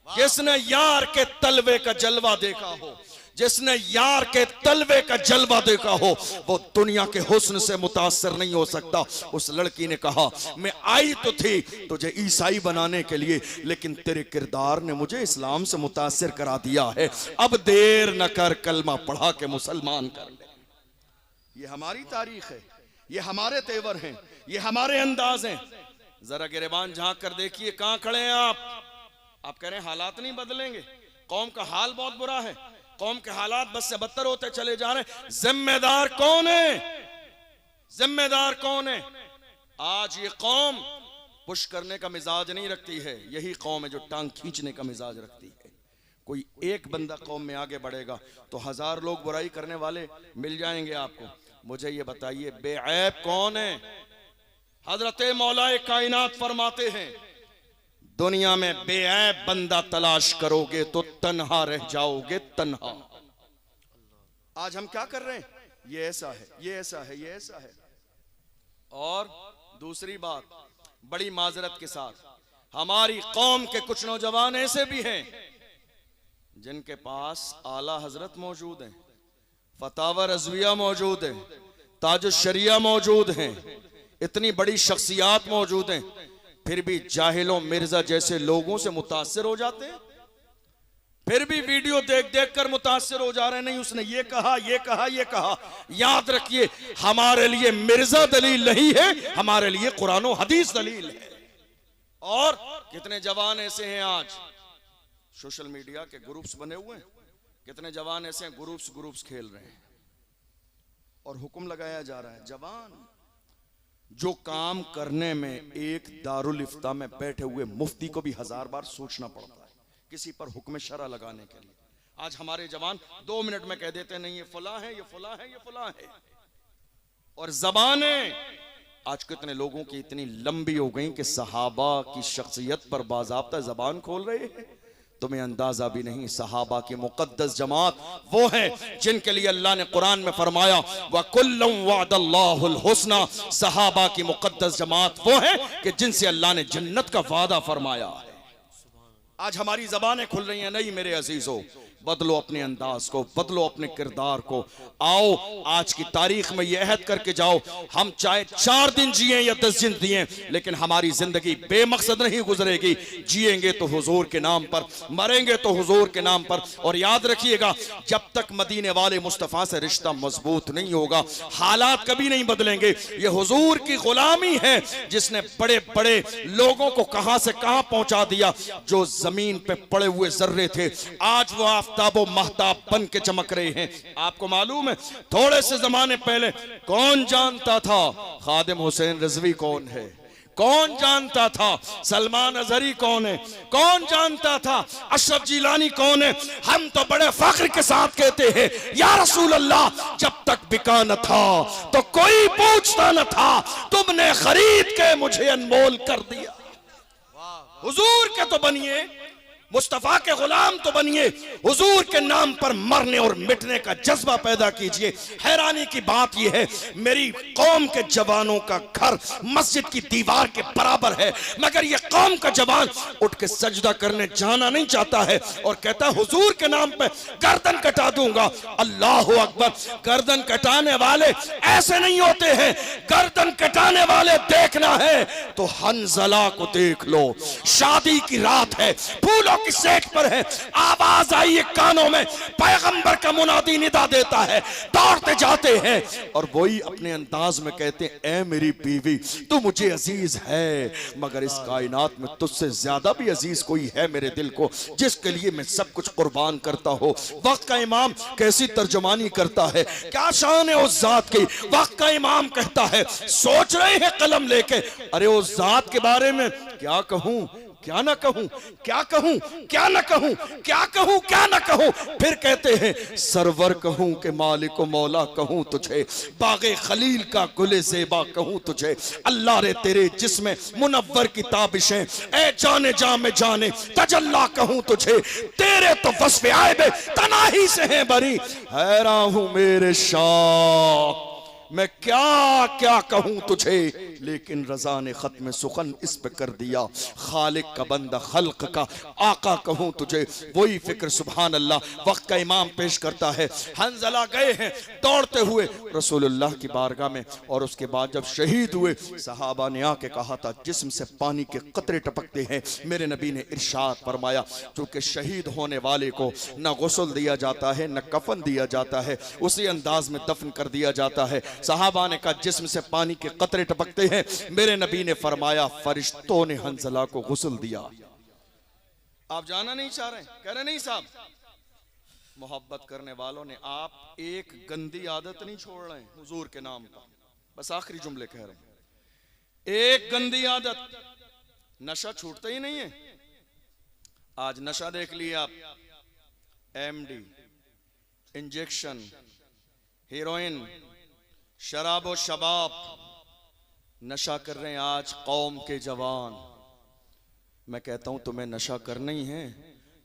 जिसने यार के तलवे का जलवा देखा हो, जिसने यार के तलवे का जलवा देखा हो, वो दुनिया के हुस्न से मुतासर नहीं हो सकता। उस लड़की ने कहा, मैं आई तो थी तुझे ईसाई बनाने के लिए, लेकिन तेरे किरदार ने मुझे इस्लाम से मुतासर करा दिया है। अब देर न कर, कलमा पढ़ा के मुसलमान कर ले। ये हमारी तारीख है, ये हमारे तेवर हैं, ये हमारे अंदाज हैं। जरा गिरेबान झांक कर देखिए, कहां खड़े हैं आप कह रहे हैं हालात नहीं बदलेंगे, कौम का हाल बहुत बुरा है, कौम के हालात बस से बदतर होते चले जा रहे हैं। जिम्मेदार कौन है, जिम्मेदार कौन है? आज ये कौम पुश करने का मिजाज नहीं रखती है, यही कौम है जो टांग खींचने का मिजाज रखती है। कोई एक बंदा कौम में आगे बढ़ेगा तो 1000 लोग बुराई करने वाले मिल जाएंगे आपको। मुझे ये बताइए, बेऐब कौन है? हजरत मौलाए कायनात फरमाते हैं, दुनिया में बेऐब बंदा तलाश करोगे तो तन्हा रह जाओगे, तन्हा। आज हम क्या कर रहे हैं? ये ऐसा है, ये ऐसा है, ये ऐसा है। और दूसरी बात, बड़ी माजरत के साथ, हमारी कौम के कुछ नौजवान ऐसे भी हैं जिनके पास आला हजरत मौजूद हैं, फतावा रज़विया मौजूद है, ताज शरिया मौजूद हैं, इतनी बड़ी शख्सियात मौजूद हैं, फिर भी जाहिलों मिर्जा जैसे लोगों से मुतासिर हो जाते हैं, फिर भी वीडियो देख देख कर मुतासिर हो जा रहे हैं। नहीं उसने ये कहा, ये कहा, ये कहा। याद रखिए, हमारे लिए मिर्जा दलील नहीं है, हमारे लिए कुरान और हदीस दलील है। और कितने जवान ऐसे हैं आज सोशल मीडिया के ग्रुप्स बने हुए हैं, कितने जवान ऐसे हैं ग्रुप्स खेल रहे हैं और हुक्म लगाया जा रहा है। जवान जो काम करने में एक दारुल इफ्ता में बैठे हुए मुफ्ती को भी 1000 बार सोचना पड़ता है किसी पर हुक्म शरा लगाने के लिए। आज हमारे जवान 2 मिनट में कह देते हैं, नहीं ये फला है, ये फला है, ये फला है। और जबाने आज कितने लोगों की इतनी लंबी हो गई कि सहाबा की शख्सियत पर बाज़ाब्ता जबान खोल रहे हैं। तुम्हें अंदाजा भी नहीं, सहाबा की मुकद्दस जमात वो है जिनके लिए अल्लाह ने कुरान में फरमाया, व कुल्लुम वअदल्लाहुल हुस्ना। सहाबा की मुकद्दस जमात वो है कि जिनसे अल्लाह ने जन्नत का वादा फरमाया है। आज हमारी जबानें खुल रही हैं, नहीं मेरे अजीजों, बदलो अपने अंदाज को, बदलो अपने किरदार को। आओ आज की तारीख में यह अहद करके जाओ, हम चाहे 4 दिन जिए या 10 दिन जिए, लेकिन हमारी जिंदगी बेमकसद नहीं गुजरेगी। जिएंगे तो हुजूर के नाम पर, मरेंगे तो हुजूर के नाम पर। और याद रखिएगा, जब तक मदीने वाले मुस्तफ़ा से रिश्ता मजबूत नहीं होगा, हालात कभी नहीं बदलेंगे। ये हुजूर की गुलामी है जिसने बड़े बड़े लोगों को कहां से कहां पहुंचा दिया। जो जमीन पे पड़े हुए जर्रे थे, आज वो आफताबो महताब बन के चमक रहे हैं। आपको मालूम है, थोड़े से जमाने पहले कौन जानता था खादिम हुसैन रिजवी कौन है? कौन जानता था सलमान अजहरी कौन है? कौन जानता था अशरफ जिलानी कौन है? हम तो बड़े फख्र के साथ कहते हैं, या रसूल अल्लाह, जब तक बिका न था तो कोई पूछता न था, तुमने खरीद के मुझे अनमोल कर दिया। हुजूर के तो बनिए, मुस्तफा के गुलाम तो बनिए, हुजूर के नाम पर मरने और मिटने का जज्बा पैदा कीजिए। हैरानी की बात यह है, मेरी कौम के जवानों का घर मस्जिद की दीवार के बराबर है, मगर यह कौम का जवान उठ के सजदा करने जाना नहीं चाहता है और कहता है हुजूर के नाम पे गर्दन कटा दूंगा। अल्लाह अकबर। गर्दन कटाने वाले ऐसे नहीं होते हैं, गर्दन कटाने वाले देखना है तो हंजला को देख लो। शादी की रात है, फूलों की सेट पर है, आवाज आई है कानों में, पैगंबर का मुनादी निदा देता है, दौड़ते जाते हैं और वही अपने अंदाज में कहते हैं, ए मेरी बीवी तू मुझे अजीज है, मगर इस कायनात में तुझसे ज्यादा भी अजीज कोई है मेरे दिल को, जिसके लिए मैं सब कुछ कुर्बान करता हूं। वक्त का इमाम कैसी तर्जुमानी करता है, क्या शान है उस जात की। वक्त का इमाम कहता है, सोच रहे हैं कलम लेके, अरे उस जात के बारे में क्या कहूं क्या ना कहूं, क्या कहूं क्या ना कहूं, क्या कहूं क्या ना कहूं। फिर कहते हैं, सरवर कहूं कि मालिक मौला कहूं तुझे, बागे खलील का गुले ज़ेबा कहूं तुझे, अल्लाह रे तेरे जिस्म मुनव्वर की ताबिशें, ए जाने जा में जाने तजल्ला कहूं तुझे, तेरे तो वस्फ़ आयबे तनाही से हैं बरी, हैरान हूं मेरे शाह मैं क्या क्या कहूं तुझे, लेकिन रजा ने खत्म सुखन इस पे कर दिया, खालिक का बंदा खल्क का आका कहूं तुझे। वही फिक्र सुभान अल्लाह वक्त का इमाम पेश करता है। हंजला गए हैं दौड़ते हुए रसूलुल्लाह की बारगाह में, और उसके बाद जब शहीद हुए सहाबा ने आके कहा था, जिस्म से पानी के कतरे टपकते हैं। मेरे नबी ने इरशाद फरमाया, चूंकि शहीद होने वाले को न गुस्ल दिया जाता है न कफन दिया जाता है, उसी अंदाज में दफन कर दिया जाता है। सहाबा ने कहा, जिस्म से पानी के कतरे टपकते हैं। मेरे नबी ने फरमाया, फरिश्तों ने हंजला को गुस्ल दिया। आप जाना नहीं चाह रहे, कह रहे नहीं साहब, मोहब्बत करने वालों ने आप एक गंदी आदत नहीं छोड़ रहे हुजूर के नाम पर। बस आखिरी जुमले कह रहे हैं, एक गंदी आदत, नशा छूटता ही नहीं है। आज नशा देख लिया आप, एमडी, इंजेक्शन, हीरोइन, शराब और शबाब, नशा कर रहे हैं आज कौम के जवान। मैं कहता हूं तुम्हें नशा करना ही है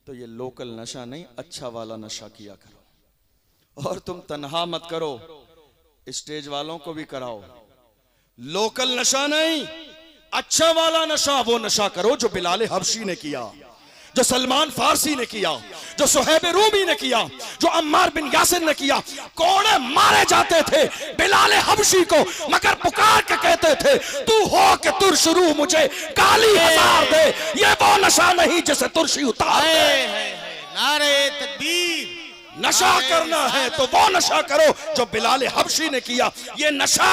तो ये लोकल नशा नहीं, अच्छा वाला नशा किया करो, और तुम तन्हा मत करो, स्टेज वालों को भी कराओ। लोकल नशा नहीं, अच्छा वाला नशा, वो नशा करो जो बिलाल हबशी ने किया, जो सलमान फारसी ने किया, जो सुहैब रूमी ने किया, जो अम्मार बिन यासिर ने किया। कोड़े मारे जाते थे बिलाल हबशी को, मगर पुकार के कहते थे, तू हो के तुर शुरू मुझे काली हजार दे, ये वो नशा नहीं जिसे तुरशी उतार दे। नारे तकबीर, नशा करना है तो वो नशा करो जो बिलाल हबशी ने किया। ये नशा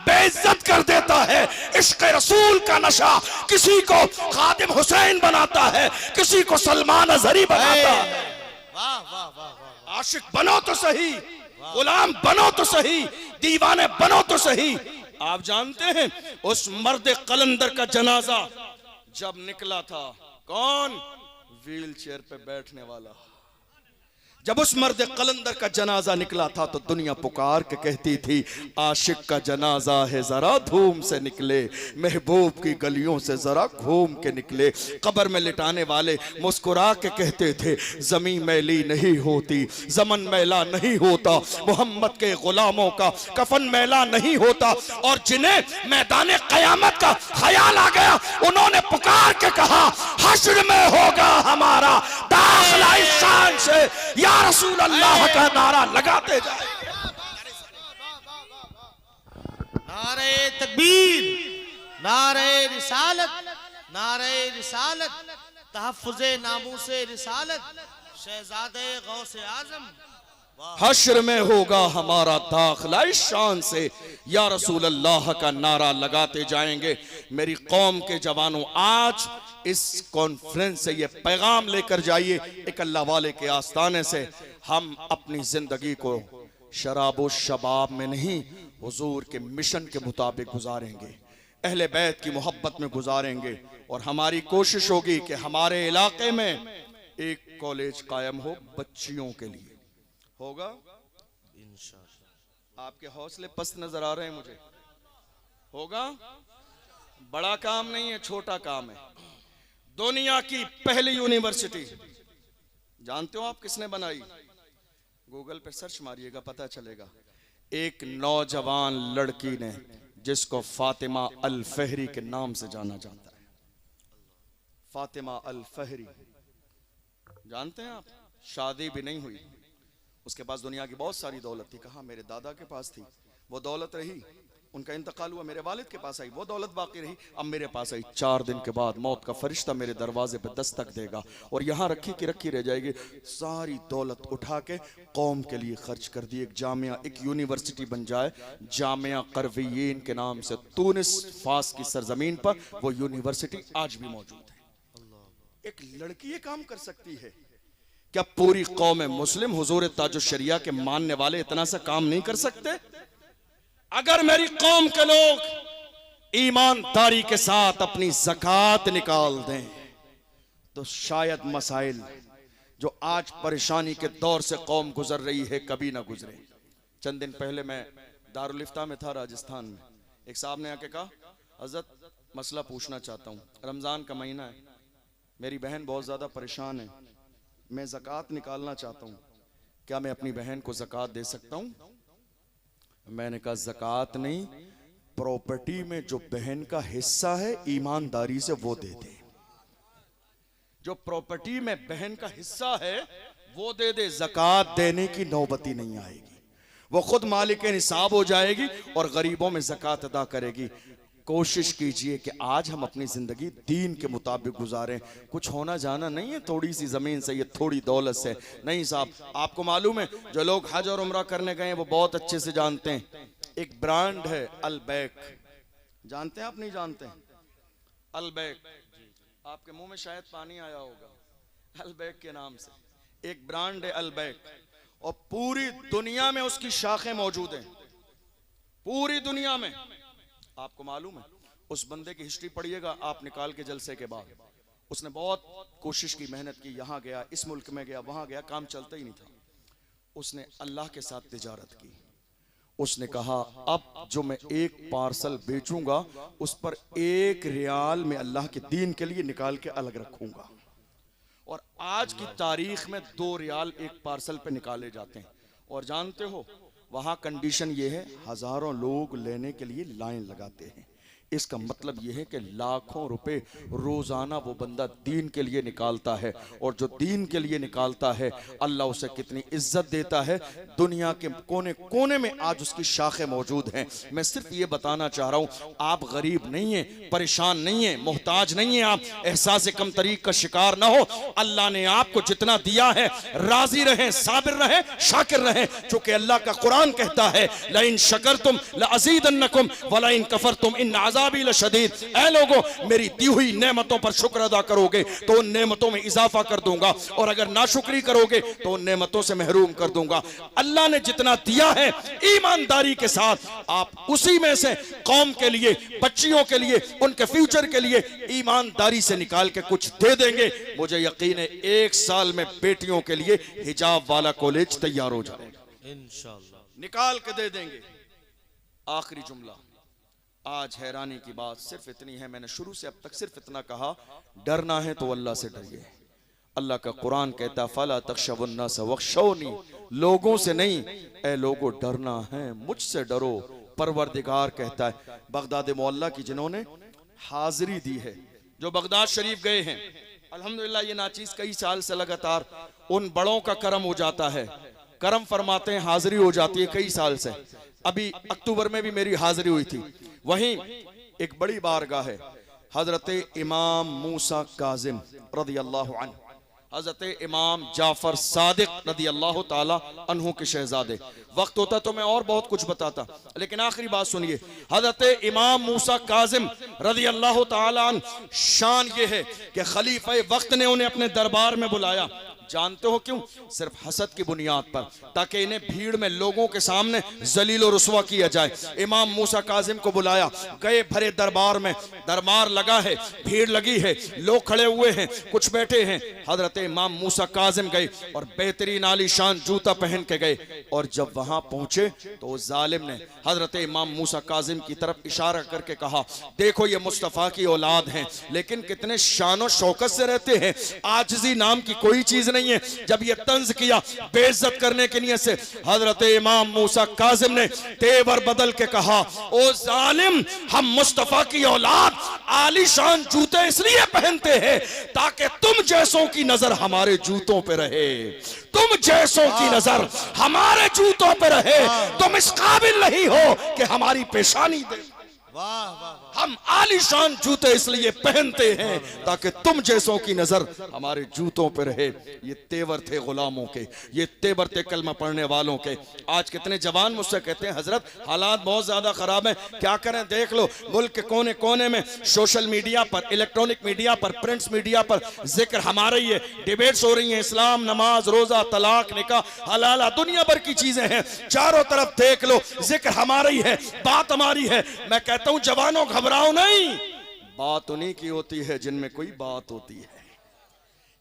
बेइज्जत कर देता है। इश्क रसूल का नशा किसी को खादिम हुसैन बनाता है, किसी को सलमान अजहरी बनाता है। वाह वाह वाह वाह, आशिक बनो तो सही, गुलाम बनो तो सही, दीवाने बनो तो सही। आप जानते हैं उस मर्द कलंदर का जनाजा जब निकला था, कौन? व्हील चेयर पे बैठने वाला। जब उस मर्द कलंदर का जनाजा निकला था तो दुनिया पुकार के कहती थी, आशिक का जनाजा है जरा धूम से निकले, महबूब की गलियों से जरा घूम के निकले। कब्र में लिटाने वाले मुस्कुरा के कहते थे, जमीन मैली नहीं होती, जमन मैला नहीं होता, मोहम्मद के गुलामों का कफन मैला नहीं होता। और जिन्हें मैदान कयामत का ख्याल आ गया, उन्होंने पुकार के कहा, हश्र में होगा हमारा दाखिला इस शान से, या रसूल अल्लाह का नारा लगाते जाए। नारे तकबीर, नारे रिसालत, नारे रिसालत, तहफ्फुज़े नामूसे रिसालत, शहजादे गौसे आज़म। हश्र में होगा हमारा दाखिला इस शान से, या रसूल अल्लाह का नारा लगाते जाएंगे। मेरी कौम के जवानों, आज इस कॉन्फ्रेंस से ये पैगाम लेकर जाइए, एक अल्लाह वाले के आस्थाने से, हम अपनी जिंदगी को शराब और शबाब में नहीं, हुजूर के मिशन के मुताबिक गुजारेंगे, अहले बैत की मोहब्बत में गुजारेंगे। और हमारी कोशिश होगी कि हमारे इलाके में एक कॉलेज कायम हो बच्चियों के लिए। होगा इंशाअल्लाह। आपके हौसले पस्त नजर आ रहे हैं मुझे। होगा, बड़ा काम नहीं है, छोटा काम है। दुनिया की पहली यूनिवर्सिटी जानते हो आप किसने बनाई? गूगल पे सर्च मारिएगा, पता चलेगा। एक नौजवान लड़की ने, जिसको फातिमा अल फहरी के नाम से जाना जाता है। फातिमा अल फहरी, जानते हैं आप? शादी भी नहीं हुई, उसके पास दुनिया की बहुत सारी दौलत थी। कहा मेरे दादा के पास थी, वो दौलत रही, उनका इंतकाल हुआ, मेरे वालिद के पास आई, वो दौलत बाकी रही, अब मेरे पास आई। 4 दिन के बाद मौत का फरिश्ता मेरे दरवाजे पे दस्तक देगा और यहाँ रखी की रखी रह जाएगी। सारी दौलत उठा के कौम के लिए खर्च कर दी, एक जामिया, एक यूनिवर्सिटी बन जाए, जामिया करवियीन के नाम से, तुनिस फास की सरजमीन पर वो यूनिवर्सिटी आज भी मौजूद है। एक लड़की ये काम कर सकती है, क्या पूरी कौम मुस्लिम हुजूर ताजुश शरिया के मानने वाले इतना सा काम नहीं कर सकते? अगर मेरी कौम के लोग ईमानदारी के साथ अपनी ज़कात निकाल दें तो शायद मसाइल जो आज परेशानी के दौर से कौम गुजर रही है कभी ना गुजरे। चंद दिन पहले मैं दारुल इफ्ता में था राजस्थान में, एक साहब ने आके कहा, हज़रत मसला पूछना चाहता हूँ, रमज़ान का महीना है, मेरी बहन बहुत ज़्यादा परेशान है, मैं ज़कात निकालना चाहता हूँ, क्या मैं अपनी बहन को ज़कात दे सकता हूँ? मैंने कहा ज़कात नहीं, प्रॉपर्टी में जो बहन का हिस्सा है ईमानदारी से वो दे दे। जो प्रॉपर्टी में बहन का हिस्सा है वो दे दे, ज़कात देने की नौबती नहीं आएगी, वो खुद मालिक निसाब हो जाएगी और गरीबों में ज़कात अदा करेगी। कोशिश कीजिए कि आज हम अपनी जिंदगी दीन के मुताबिक गुजारें। कुछ होना जाना नहीं है थोड़ी सी जमीन से, ये थोड़ी दौलत से नहीं साहब। आपको मालूम है जो लोग हज और उम्रा करने गए हैं वो बहुत अच्छे से जानते हैं, एक ब्रांड है अलबैक, जानते हैं आप? नहीं जानते हैं? अलबैक, आपके मुंह में शायद पानी आया होगा, अलबैक के नाम से एक ब्रांड है अलबैक, और पूरी दुनिया में उसकी शाखें मौजूद हैं, पूरी दुनिया में। आपको मालूम है उस बंदे की हिस्ट्री पढ़िएगा आप निकाल के जलसे के बाद, उसने बहुत कोशिश की, मेहनत की, यहाँ गया, इस मुल्क में गया, वहां गया, काम चलता ही नहीं था। उसने अल्लाह के साथ तिजारत की, उसने कहा अब जो मैं एक पार्सल बेचूंगा उस पर 1 रियाल में अल्लाह के दीन के लिए निकाल के अलग रखूंगा। और आज की तारीख में 2 रियाल एक पार्सल पे निकाले जाते हैं। और जानते हो वहां कंडीशन ये है, हजारों लोग लेने के लिए लाइन लगाते हैं। इसका मतलब यह है कि लाखों रुपए रोजाना वो बंदा दीन के लिए निकालता है, और जो दीन के लिए निकालता है अल्लाह उसे कितनी इज्जत देता है। दुनिया के कोने कोने में आज उसकी शाखें मौजूद हैं। मैं सिर्फ ये बताना चाह रहा हूँ, आप गरीब नहीं है, परेशान नहीं है, मोहताज नहीं है, आप एहसास कमतरी का शिकार ना हो। अल्लाह ने आपको जितना दिया है राजी रहें, साबिर रहें, शाकिर रहें, चूंकि अल्लाह का कुरान कहता है लइन शकरतुम लअज़ीदन्नकुम वलइन कफरतुम इन अज़ाबी लशदीद। ऐ लोगों, मेरी दी हुई नेमतों पर शुक्र अदा करोगे तो उन नेमतों में इजाफा कर दूंगा, और अगर नाशुक्री करोगे तो उन नेमतों से महरूम कर दूंगा। अल्लाह ने जितना दिया है ईमानदारी के साथ आप उसी में से कौम के लिए, बच्चियों के लिए, उनके फ्यूचर के लिए ईमानदारी से निकाल के कुछ दे देंगे। मुझे यकीन है 1 साल में बेटियों के लिए हिजाब वाला कॉलेज तैयार हो जाएगा इंशाअल्लाह, निकाल के दे देंगे। आखिरी जुमला, आज हैरानी की बात सिर्फ इतनी है, मैंने शुरू से अब तक सिर्फ इतना कहा, डरना है तो अल्लाह से डरिए। अल्लाह का कुरान कहता फला तख्शवन्नास वख्शौनी, लोगों से नहीं, ए लोगों डरना है मुझसे डरो। परवरदिगार कहता है बगदाद मोहल्ला की जिन्होंने हाजिरी दी है, जो बगदाद शरीफ गए हैं, अल्हम्दुलिल्लाह ये नाचीज कई साल से लगातार उन बड़ों का करम हो जाता है, करम फरमाते हैं, हाजिरी हो जाती है कई साल से। अभी अक्टूबर में भी मेरी हाजिरी हुई थी। वहीं एक बड़ी बारगाह है, हजरत इमाम मूसा काजिम रदी अल्लाह अन्हु, हजरत इमाम जाफर सादिक रदी अल्लाह ताला अन्हु के शहजादे। वक्त होता तो मैं और बहुत कुछ बताता, लेकिन आखिरी बात सुनिए, हजरत इमाम मूसा काजिम रदी अल्लाह ताला अन्हु, शान ये है कि खलीफा वक्त ने उन्हें अपने दरबार में बुलाया। जानते हो क्यों? सिर्फ हसद की बुनियाद पर, ताकि इन्हें भीड़ में लोगों के सामने जलील और रुस्वा किया जाए। इमाम मूसा काजिम को बुलाया, गए भरे दरबार में, दरबार लगा है, भीड़ लगी है, लोग खड़े हुए हैं, कुछ बैठे हैं। हजरत इमाम मूसा काजिम गए और बेहतरीन आलीशान जूता पहन के गए, और जब वहां पहुंचे तो जालिम ने हजरत इमाम मूसा काजिम की तरफ इशारा करके कहा, देखो ये मुस्तफ़ा की औलाद हैं, लेकिन कितने शान और शौकत से रहते हैं, आजिज़ी नाम की कोई चीज नहीं है। जब ये तंज किया बेइज्जत करने के नियत से, हजरत इमाम मूसा काजिम ने तेवर बदल के कहा, ओ जालिम, हम मुस्तफा की औलाद आलीशान जूते इसलिए पहनते हैं ताकि तुम जैसों की नजर हमारे जूतों पे रहे, तुम जैसों की नजर हमारे जूतों पे रहे। तुम इस काबिल नहीं हो कि हमारी पेशानी दे। वाह वाह, हम आलीशान जूते इसलिए पहनते हैं ताकि तुम जैसों की नजर हमारे जूतों पे रहे। ये तेवर थे गुलामों के, ये तेवर थे कलमा पढ़ने वालों के। आज कितने जवान मुझसे कहते हैं, हजरत हालात बहुत ज्यादा खराब हैं, क्या करें? देख लो मुल्क के कोने कोने में सोशल मीडिया पर, इलेक्ट्रॉनिक मीडिया पर, प्रिंट्स मीडिया पर जिक्र हमारा ही है, डिबेट्स हो रही हैं, इस्लाम, नमाज, रोजा, तलाक, निकाह, हलाला, दुनिया भर की चीजें हैं। चारों तरफ देख लो जिक्र हमारा ही है, बात हमारी है। मैं कहता हूं जवानों घबराओ नहीं, बात उन्हीं की होती है जिनमें कोई बात होती है।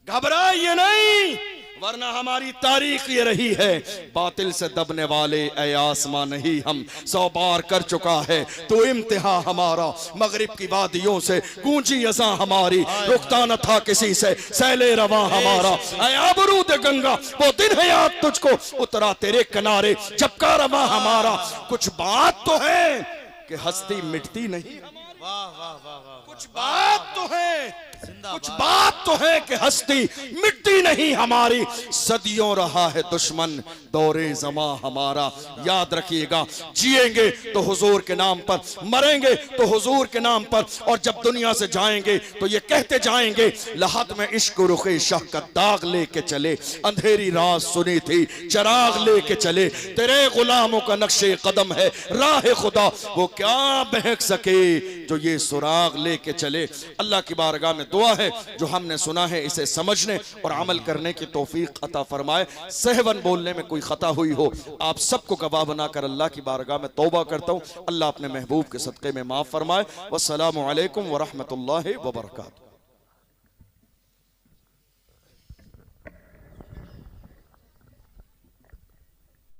घबराइए नहीं, वरना हमारी तारीख ये रही है, बातिल से दबने वाले ऐ आसमां नहीं हम 100 बार कर चुका है तो इम्तिहा हमारा। मगरिब की वादियों से गूंजी अज़ां हमारी, रुकता न था किसी से सैले रवा हमारा। ऐ आबरूद गंगा, वो दिन है याद तुझको, उतरा तेरे किनारे जब का रवा हमारा। कुछ बात तो है कि हस्ती मिटती नहीं, वाह वाह वाह वाह, कुछ बात तो है, कुछ बात तो है कि हस्ती मिटती नहीं हमारी। सदियों रहा है दुश्मन दौरे ज़मा हमारा। याद रखिएगा, जिएंगे तो हुजूर के नाम पर, मरेंगे तो हुजूर के नाम पर, और जब दुनिया से जाएंगे तो ये कहते जाएंगे, लहद में इश्क रुखे शाह का दाग लेके चले, अंधेरी रात सुनी थी चराग लेके चले, तेरे गुलामों का नक्शे कदम है राह खुदा, वो क्या बहक सके जो ये सुराग लेके चले। अल्लाह की बारगाह में दुआ है जो हमने सुना है इसे समझने और अमल करने की तौफीक अता फरमाए। सहवन बोलने में कोई खता हुई हो, आप सबको गवाह बनाकर अल्लाह की बारगाह में तौबा करता हूँ। अल्लाह अपने महबूब के सदक़े में माफ़ फरमाए। वस्सलामु अलैकुम व रहमतुल्लाहि व बरकातुहू।